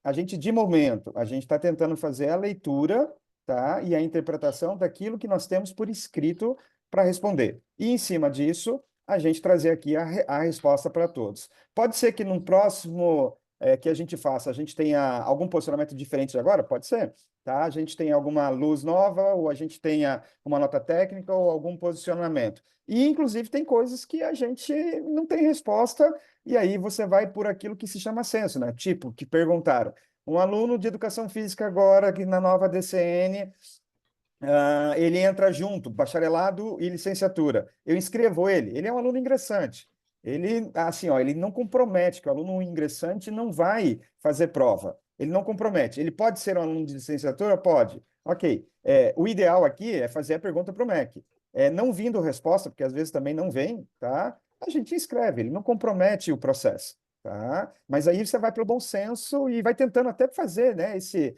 a gente, de momento, a gente está tentando fazer a leitura, tá? E a interpretação daquilo que nós temos por escrito para responder. E, em cima disso, a gente trazer aqui a resposta para todos. Pode ser que no próximo que a gente faça, a gente tenha algum posicionamento diferente de agora? Pode ser, tá? A gente tem alguma luz nova, ou a gente tenha uma nota técnica, ou algum posicionamento. E, inclusive, tem coisas que a gente não tem resposta, e aí você vai por aquilo que se chama censo, né? Tipo, que perguntaram. Um aluno de educação física agora, aqui na nova DCN, ele entra junto, bacharelado e licenciatura. Eu inscrevo ele. Ele é um aluno ingressante. Ele, assim, ó, ele não compromete, que o aluno ingressante não vai fazer prova. Ele não compromete. Ele pode ser um aluno de licenciatura? Pode. Ok. O ideal aqui é fazer a pergunta para o MEC. Não vindo resposta, porque às vezes também não vem, tá? A gente inscreve, ele não compromete o processo, tá? Mas aí você vai pelo bom senso e vai tentando até fazer, né, esse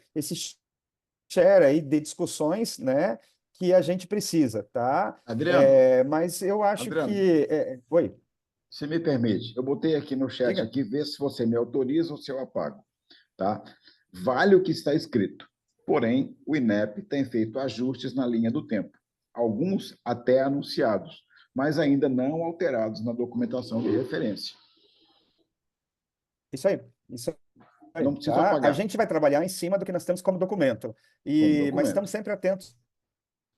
share aí de discussões, né, que a gente precisa, tá? Adriano, Mas eu acho Adriano, que... Oi, se me permite, eu botei aqui no chat diga. aqui, vê se você me autoriza ou se eu apago, tá? Vale o que está escrito. Porém, o INEP tem feito ajustes na linha do tempo, alguns até anunciados, mas ainda não alterados na documentação de referência. Isso aí, isso aí, Não preciso tá? A apagar gente vai trabalhar em cima do que nós temos como documento, como mas documento. estamos sempre atentos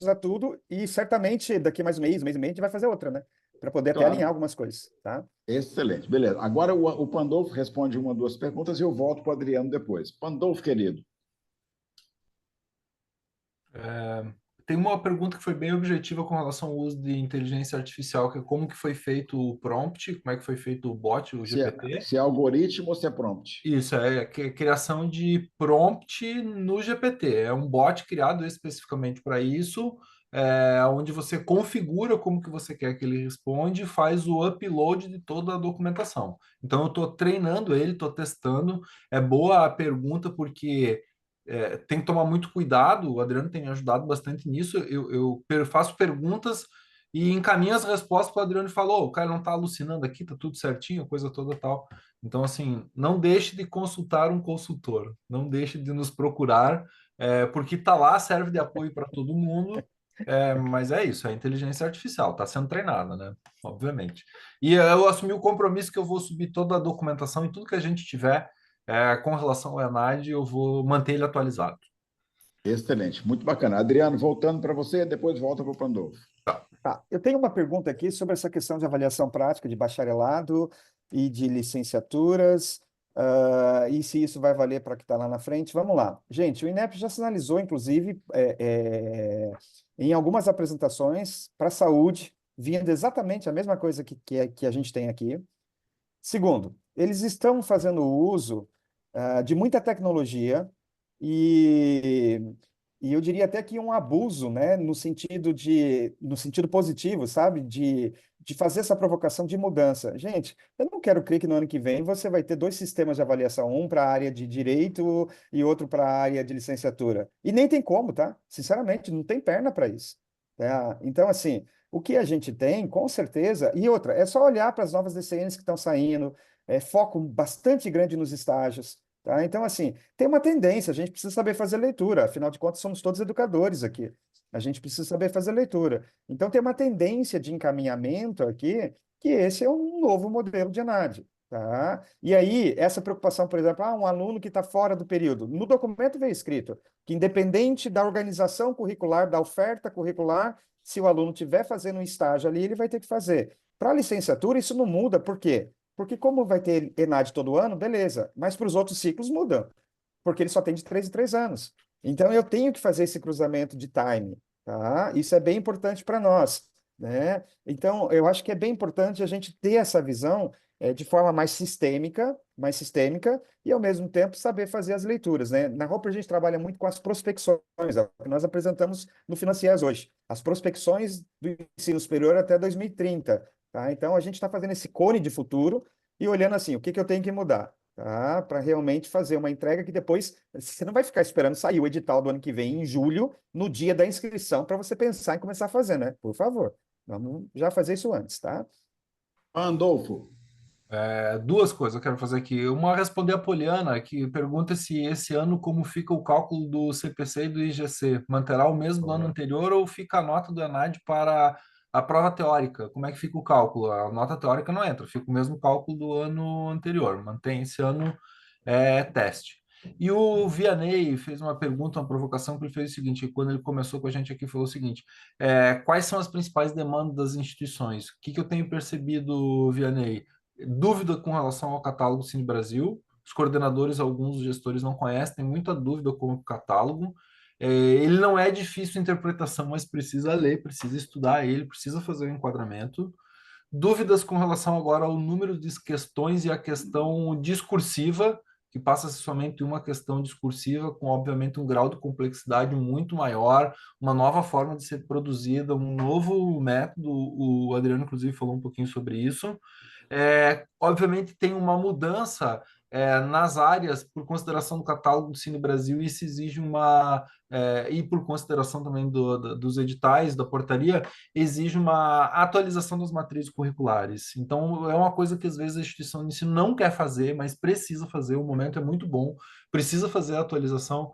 a tudo e certamente daqui mais um mês e meio, a gente vai fazer outra, né? Para poder até alinhar Claro. algumas coisas, tá? Excelente, beleza. Agora o Pandolfo responde uma, duas perguntas e eu volto para o Adriano depois. Pandolfo, querido. Tem uma pergunta que foi bem objetiva com relação ao uso de inteligência artificial, que é como que foi feito o prompt, como é que foi feito o bot, o GPT. Se é algoritmo ou se é prompt? Isso, é criação de prompt no GPT. É um bot criado especificamente para isso, onde você configura como que você quer que ele responde e faz o upload de toda a documentação. Então, eu estou treinando ele, estou testando. É boa a pergunta porque tem que tomar muito cuidado. O Adriano tem me ajudado bastante nisso. Eu faço perguntas e encaminha as respostas para o Adriano e falou, o cara não está alucinando aqui, tá tudo certinho, coisa toda tal. Então, assim, não deixe de consultar um consultor, não deixe de nos procurar, porque está lá, serve de apoio para todo mundo, mas é isso, é a inteligência artificial, está sendo treinada, né? Obviamente. E eu assumi o compromisso que eu vou subir toda a documentação e tudo que a gente tiver com relação ao ENAD, eu vou manter ele atualizado. Excelente, muito bacana. Adriano, voltando para você, depois volta para o Pandolfo. Tá, eu tenho uma pergunta aqui sobre essa questão de avaliação prática de bacharelado e de licenciaturas, e se isso vai valer para o que está lá na frente. Vamos lá. Gente, o INEP já sinalizou, inclusive, em algumas apresentações para a saúde, vindo exatamente a mesma coisa que a gente tem aqui. Segundo, eles estão fazendo uso de muita tecnologia e, e eu diria até que um abuso, né, no sentido positivo, sabe, de fazer essa provocação de mudança. Gente, eu não quero crer que no ano que vem você vai ter dois sistemas de avaliação, um para a área de direito e outro para a área de licenciatura. E nem tem como, tá? Sinceramente, não tem perna para isso. Tá? Então, assim, o que a gente tem, com certeza, e outra, é só olhar para as novas DCNs que estão saindo, foco bastante grande nos estágios, tá? Então, assim, tem uma tendência, a gente precisa saber fazer leitura, afinal de contas, somos todos educadores aqui, a gente precisa saber fazer leitura. Então, tem uma tendência de encaminhamento aqui, que esse é um novo modelo de análise. Tá? E aí, essa preocupação, por exemplo, um aluno que está fora do período. No documento veio escrito que, independente da organização curricular, da oferta curricular, se o aluno estiver fazendo um estágio ali, ele vai ter que fazer. Para a licenciatura, isso não muda, por quê? Porque como vai ter ENAD todo ano, beleza, mas para os outros ciclos muda, porque ele só tem de 3 em 3 anos. Então, eu tenho que fazer esse cruzamento de time, tá? Isso é bem importante para nós, né? Então, eu acho que é bem importante a gente ter essa visão de forma mais sistêmica, e, ao mesmo tempo, saber fazer as leituras, né? Na Roper, a gente trabalha muito com as prospecções, é o que nós apresentamos no Financiais hoje, as prospecções do ensino superior até 2030, tá? Então, a gente está fazendo esse cone de futuro e olhando assim, o que eu tenho que mudar? Tá? Para realmente fazer uma entrega que depois você não vai ficar esperando sair o edital do ano que vem, em julho, no dia da inscrição, para você pensar em começar a fazer, né? Por favor, vamos já fazer isso antes, tá? Pandolfo, Duas coisas eu quero fazer aqui. Uma, responder a Poliana, que pergunta se esse ano como fica o cálculo do CPC e do IGC. Manterá o mesmo do ano anterior ou fica a nota do ENAD para a prova teórica? Como é que fica o cálculo? A nota teórica não entra, fica o mesmo cálculo do ano anterior. Mantém esse ano teste. E o Vianney fez uma pergunta, uma provocação, que ele fez o seguinte, quando ele começou com a gente aqui, falou o seguinte, quais são as principais demandas das instituições? O que eu tenho percebido, Vianney? Dúvida com relação ao catálogo Cine Brasil. Os coordenadores, alguns gestores não conhecem, tem muita dúvida com o catálogo. Ele não é difícil de interpretação, mas precisa ler, precisa estudar ele, precisa fazer o enquadramento. Dúvidas com relação agora ao número de questões e a questão discursiva, que passa a ser somente uma questão discursiva, com obviamente um grau de complexidade muito maior, uma nova forma de ser produzida, um novo método. O Adriano, inclusive, falou um pouquinho sobre isso. Obviamente, tem uma mudança nas áreas, por consideração do catálogo do Cine Brasil, e isso exige e por consideração também dos editais, da portaria, exige uma atualização das matrizes curriculares. Então, é uma coisa que às vezes a instituição de ensino não quer fazer, mas precisa fazer, o momento é muito bom, precisa fazer a atualização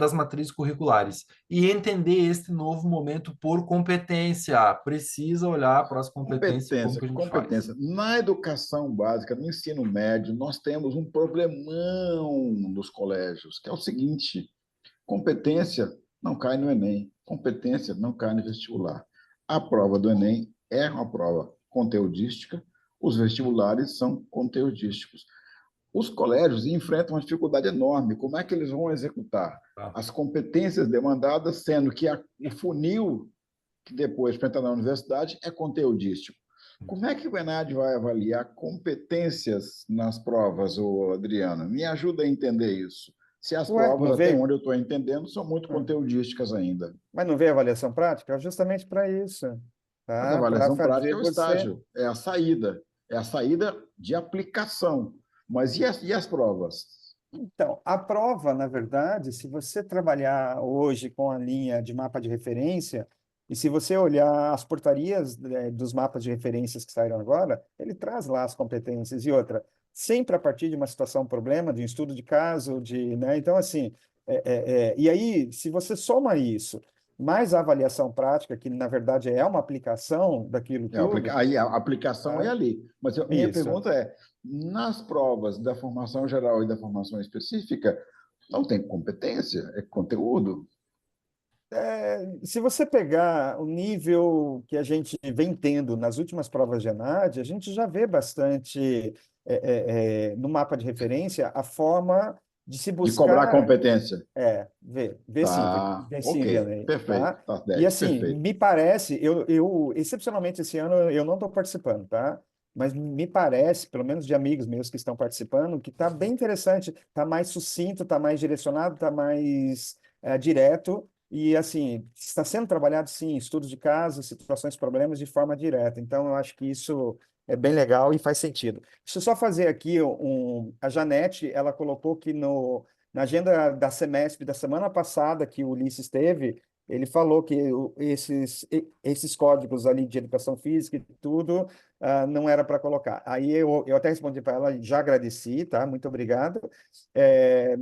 das matrizes curriculares. E entender este novo momento por competência. Precisa olhar para as competências e como que a gente faz. competência. Na educação básica, no ensino médio, nós temos um problemão nos colégios, que é o seguinte: competência não cai no Enem, competência não cai no vestibular. A prova do Enem é uma prova conteudística, os vestibulares são conteudísticos. Os colégios enfrentam uma dificuldade enorme. Como é que eles vão executar Tá? as competências demandadas, sendo que o funil que depois para entrar na universidade é conteudístico? Como é que o ENAD vai avaliar competências nas provas, Adriano? Me ajuda a entender isso. Se as Ué, provas, não até veio? onde eu estou entendendo, são muito conteudísticas ainda. Mas não veio avaliação prática? É justamente para isso, Mas a tá? Para avaliação prática fazer é o você. estágio, é a saída de aplicação. Mas e as provas? Então, a prova, na verdade, se você trabalhar hoje com a linha de mapa de referência, E se você olhar as portarias dos mapas de referências que saíram agora, ele traz lá as competências. E outra, sempre a partir de uma situação, problema, de um estudo de caso, né? Então, assim, e aí, se você soma isso, mais a avaliação prática, que na verdade é uma aplicação daquilo tudo, Aí a aplicação é tá? ali. Mas minha Isso. pergunta é, nas provas da formação geral e da formação específica, não tem competência, é conteúdo. Se você pegar o nível que a gente vem tendo nas últimas provas de ENAD, a gente já vê bastante no mapa de referência a forma de se De cobrar buscar, competência. vê Tá, sim, ok, Vianney, perfeito, tá? tá E 10, assim, perfeito. me parece, excepcionalmente esse ano eu não estou participando, tá? Mas me parece, pelo menos de amigos meus que estão participando, que está bem interessante, está mais sucinto, está mais direcionado, está mais direto. E, assim, está sendo trabalhado, sim, estudos de casos, situações, problemas, de forma direta. Então, eu acho que isso é bem legal e faz sentido. Deixa eu só fazer aqui a Janete, ela colocou que na agenda da semestre da semana passada que o Ulisses teve, ele falou que esses códigos ali de educação física e tudo, não era para colocar. Aí eu até respondi para ela, já agradeci, tá? Muito obrigado.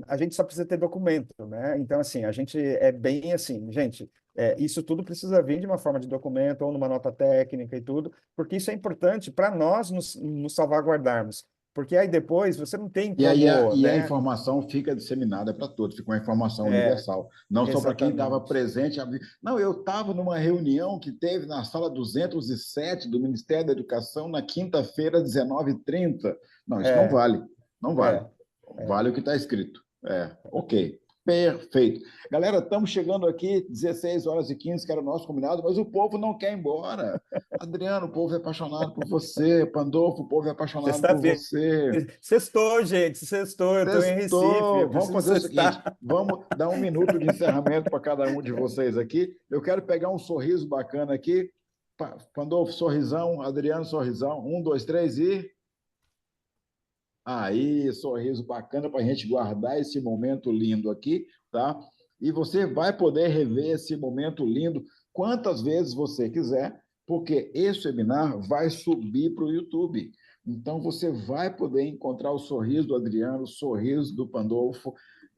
A gente só precisa ter documento, né? Então, assim, a gente é bem assim, gente, isso tudo precisa vir de uma forma de documento ou numa nota técnica e tudo, porque isso é importante para nós nos salvaguardarmos. Porque aí depois você não tem E aí como, a né? informação fica disseminada para todos, fica uma informação É, universal, não só para quem estava exatamente. presente. Não, eu estava numa reunião que teve na sala 207 do Ministério da Educação na quinta-feira, 19h30. Não, isso não É, vale, não vale. é, é. Vale o que está escrito. Ok. Perfeito. Galera, estamos chegando aqui, 16h15, que era o nosso combinado, mas o povo não quer ir embora. Adriano, o povo é apaixonado por você. Pandolfo, o povo é apaixonado por Sexta-feira. você. Sextou, gente, sextou. Eu estou em Recife, eu Sextou. Vamos preciso fazer o seguinte: sextar. vamos dar um minuto de encerramento para cada um de vocês aqui. Eu quero pegar um sorriso bacana aqui. Pandolfo, sorrisão. Adriano, sorrisão. Um, dois, três e. Aí, sorriso bacana para a gente guardar esse momento lindo aqui, tá? E você vai poder rever esse momento lindo quantas vezes você quiser, porque esse webinar vai subir para o YouTube. Então, você vai poder encontrar o sorriso do Adriano, o sorriso do Pandolfo,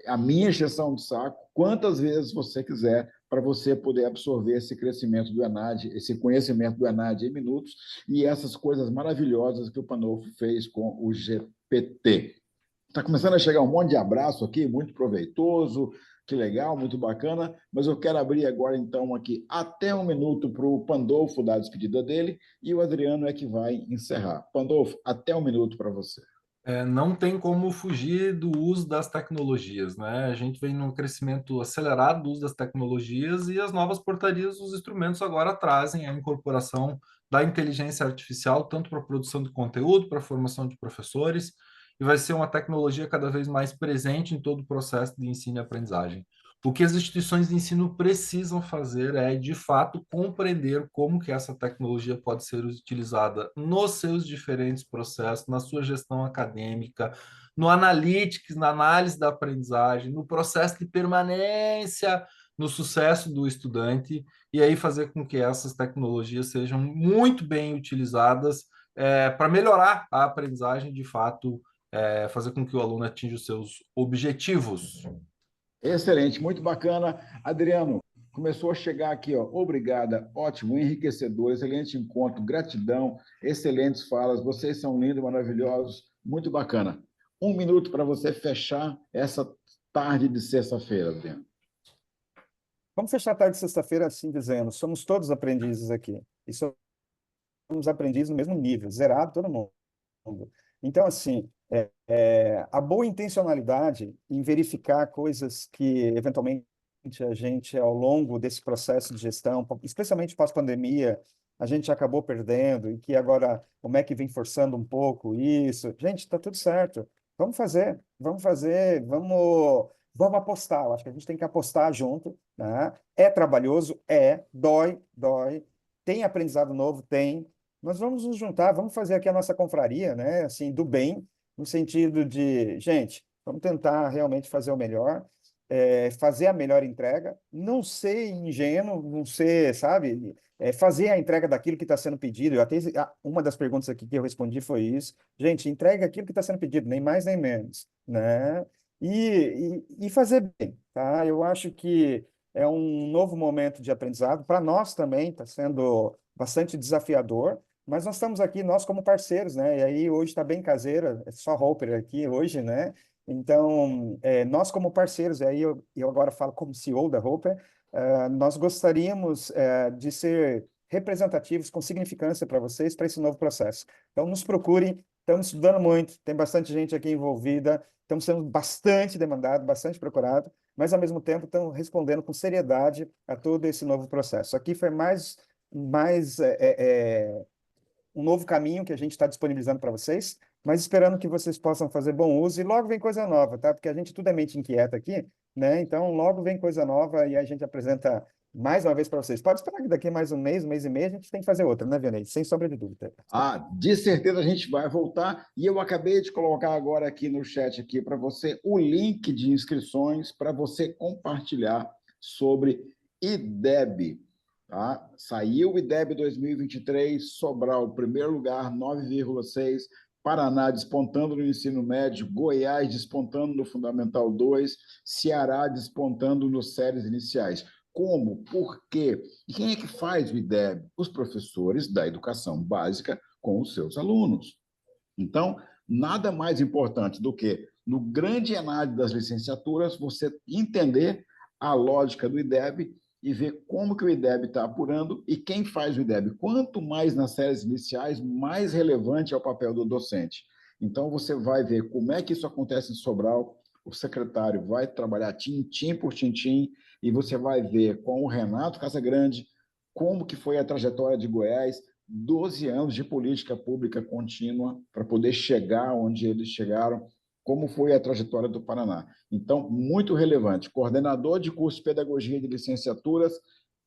a minha injeção de saco, quantas vezes você quiser, para você poder absorver esse crescimento do ENAD, esse conhecimento do ENAD em minutos e essas coisas maravilhosas que o Pandolfo fez com o GPT. Está começando a chegar um monte de abraço aqui, muito proveitoso, que legal, muito bacana, mas eu quero abrir agora, então, aqui até um minuto para o Pandolfo dar a despedida dele e o Adriano é que vai encerrar. Pandolfo, até um minuto para você. Não tem como fugir do uso das tecnologias, né? A gente vem num crescimento acelerado do uso das tecnologias e as novas portarias, os instrumentos agora trazem a incorporação da inteligência artificial, tanto para a produção de conteúdo, para a formação de professores, e vai ser uma tecnologia cada vez mais presente em todo o processo de ensino e aprendizagem. O que as instituições de ensino precisam fazer é, de fato, compreender como que essa tecnologia pode ser utilizada nos seus diferentes processos, na sua gestão acadêmica, no analytics, na análise da aprendizagem, no processo de permanência, no sucesso do estudante, e aí fazer com que essas tecnologias sejam muito bem utilizadas para melhorar a aprendizagem, de fato, fazer com que o aluno atinja os seus objetivos. Excelente, muito bacana. Adriano, começou a chegar aqui, ó. Obrigada, ótimo, enriquecedor, excelente encontro, gratidão, excelentes falas, vocês são lindos, maravilhosos, muito bacana. Um minuto para você fechar essa tarde de sexta-feira, Adriano. Vamos fechar a tarde de sexta-feira assim dizendo, somos todos aprendizes aqui. E somos aprendizes no mesmo nível, zerado todo mundo. Então, assim, a boa intencionalidade em verificar coisas que, eventualmente, a gente, ao longo desse processo de gestão, especialmente pós-pandemia, a gente acabou perdendo e que agora o MEC vem forçando um pouco isso. Gente, está tudo certo. Vamos fazer, vamos apostar. Eu acho que a gente tem que apostar junto, né? É trabalhoso? Dói. Tem aprendizado novo? Tem. Nós vamos nos juntar, vamos fazer aqui a nossa confraria, né? Assim, do bem, no sentido de, gente, vamos tentar realmente fazer o melhor. fazer a melhor entrega, não ser ingênuo, não ser, sabe, fazer a entrega daquilo que está sendo pedido. Uma das perguntas aqui que eu respondi foi isso. Gente, entrega aquilo que está sendo pedido, nem mais nem menos, né? E fazer bem, tá? Eu acho que é um novo momento de aprendizado. Para nós também está sendo bastante desafiador, mas nós estamos aqui, nós como parceiros, né? E aí hoje está bem caseira, é só Hopper aqui hoje, né? Então, nós como parceiros, e aí eu agora falo como CEO da Hopper, nós gostaríamos de ser representativos com significância para vocês, para esse novo processo. Então, nos procurem, estamos estudando muito, tem bastante gente aqui envolvida, estamos sendo bastante demandados, bastante procurados, mas, ao mesmo tempo, estamos respondendo com seriedade a todo esse novo processo. Aqui foi mais um novo caminho que a gente está disponibilizando para vocês, mas esperando que vocês possam fazer bom uso e logo vem coisa nova, tá? Porque a gente tudo é mente inquieta aqui, né? Então logo vem coisa nova e a gente apresenta mais uma vez para vocês. Pode esperar que daqui mais um mês e meio, a gente tem que fazer outra, né, Vianney? Sem sombra de dúvida. De certeza a gente vai voltar. E eu acabei de colocar agora aqui no chat aqui para você o link de inscrições para você compartilhar sobre IDEB. Tá? Saiu o IDEB 2023, Sobral, primeiro lugar, 9,6. Paraná despontando no ensino médio, Goiás despontando no Fundamental 2, Ceará despontando nos séries iniciais. Como? Por quê? E quem é que faz o IDEB? Os professores da educação básica com os seus alunos. Então, nada mais importante do que, no grande ENAD das licenciaturas, você entender a lógica do IDEB e ver como que o IDEB está apurando e quem faz o IDEB. Quanto mais nas séries iniciais, mais relevante é o papel do docente. Então, você vai ver como é que isso acontece em Sobral, o secretário vai trabalhar tintim por tintim e você vai ver com o Renato Casagrande como que foi a trajetória de Goiás, 12 anos de política pública contínua para poder chegar onde eles chegaram, como foi a trajetória do Paraná. Então, muito relevante. Coordenador de curso de pedagogia de licenciaturas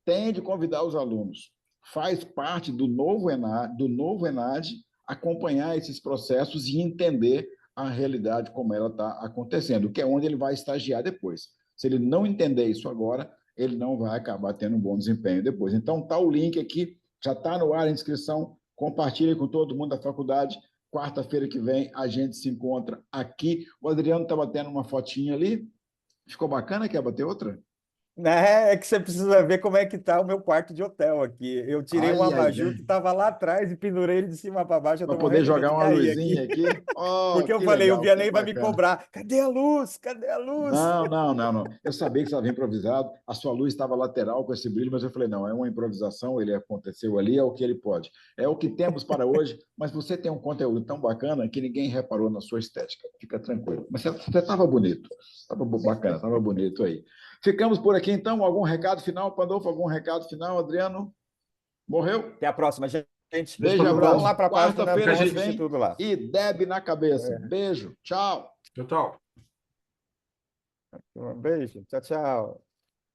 tem de convidar os alunos. Faz parte do novo ENAD acompanhar esses processos e entender a realidade como ela está acontecendo, que é onde ele vai estagiar depois. Se ele não entender isso agora, ele não vai acabar tendo um bom desempenho depois. Então, está o link aqui, já está no ar a inscrição, compartilhe com todo mundo da faculdade. Quarta-feira que vem a gente se encontra aqui. O Adriano está batendo uma fotinha ali. Ficou bacana? Quer bater outra? É que você precisa ver como é que tá o meu quarto de hotel aqui. Eu tirei um abajur que estava lá atrás e pendurei ele de cima para baixo. Eu para tô poder morrendo de medo jogar de uma cair luzinha aqui. Oh, porque eu que falei, o legal, que Vianney vai me bacana. cobrar. Cadê a luz? Cadê a luz? Não. Eu sabia que você estava improvisado. A sua luz estava lateral com esse brilho, mas eu falei, não, é uma improvisação, ele aconteceu ali, é o que ele pode. É o que temos para hoje, mas você tem um conteúdo tão bacana que ninguém reparou na sua estética. Fica tranquilo. Mas você estava bonito. Estava bacana, estava bonito aí. Ficamos por aqui, então. Algum recado final, Pandolfo? Algum recado final, Adriano? Morreu? Até a próxima, gente. Beijo, abraço. Vamos lá para a página, Quarta-feira vamos que assistir vem tudo lá. e Deb na cabeça. Beijo, tchau. Tchau. Um beijo, tchau.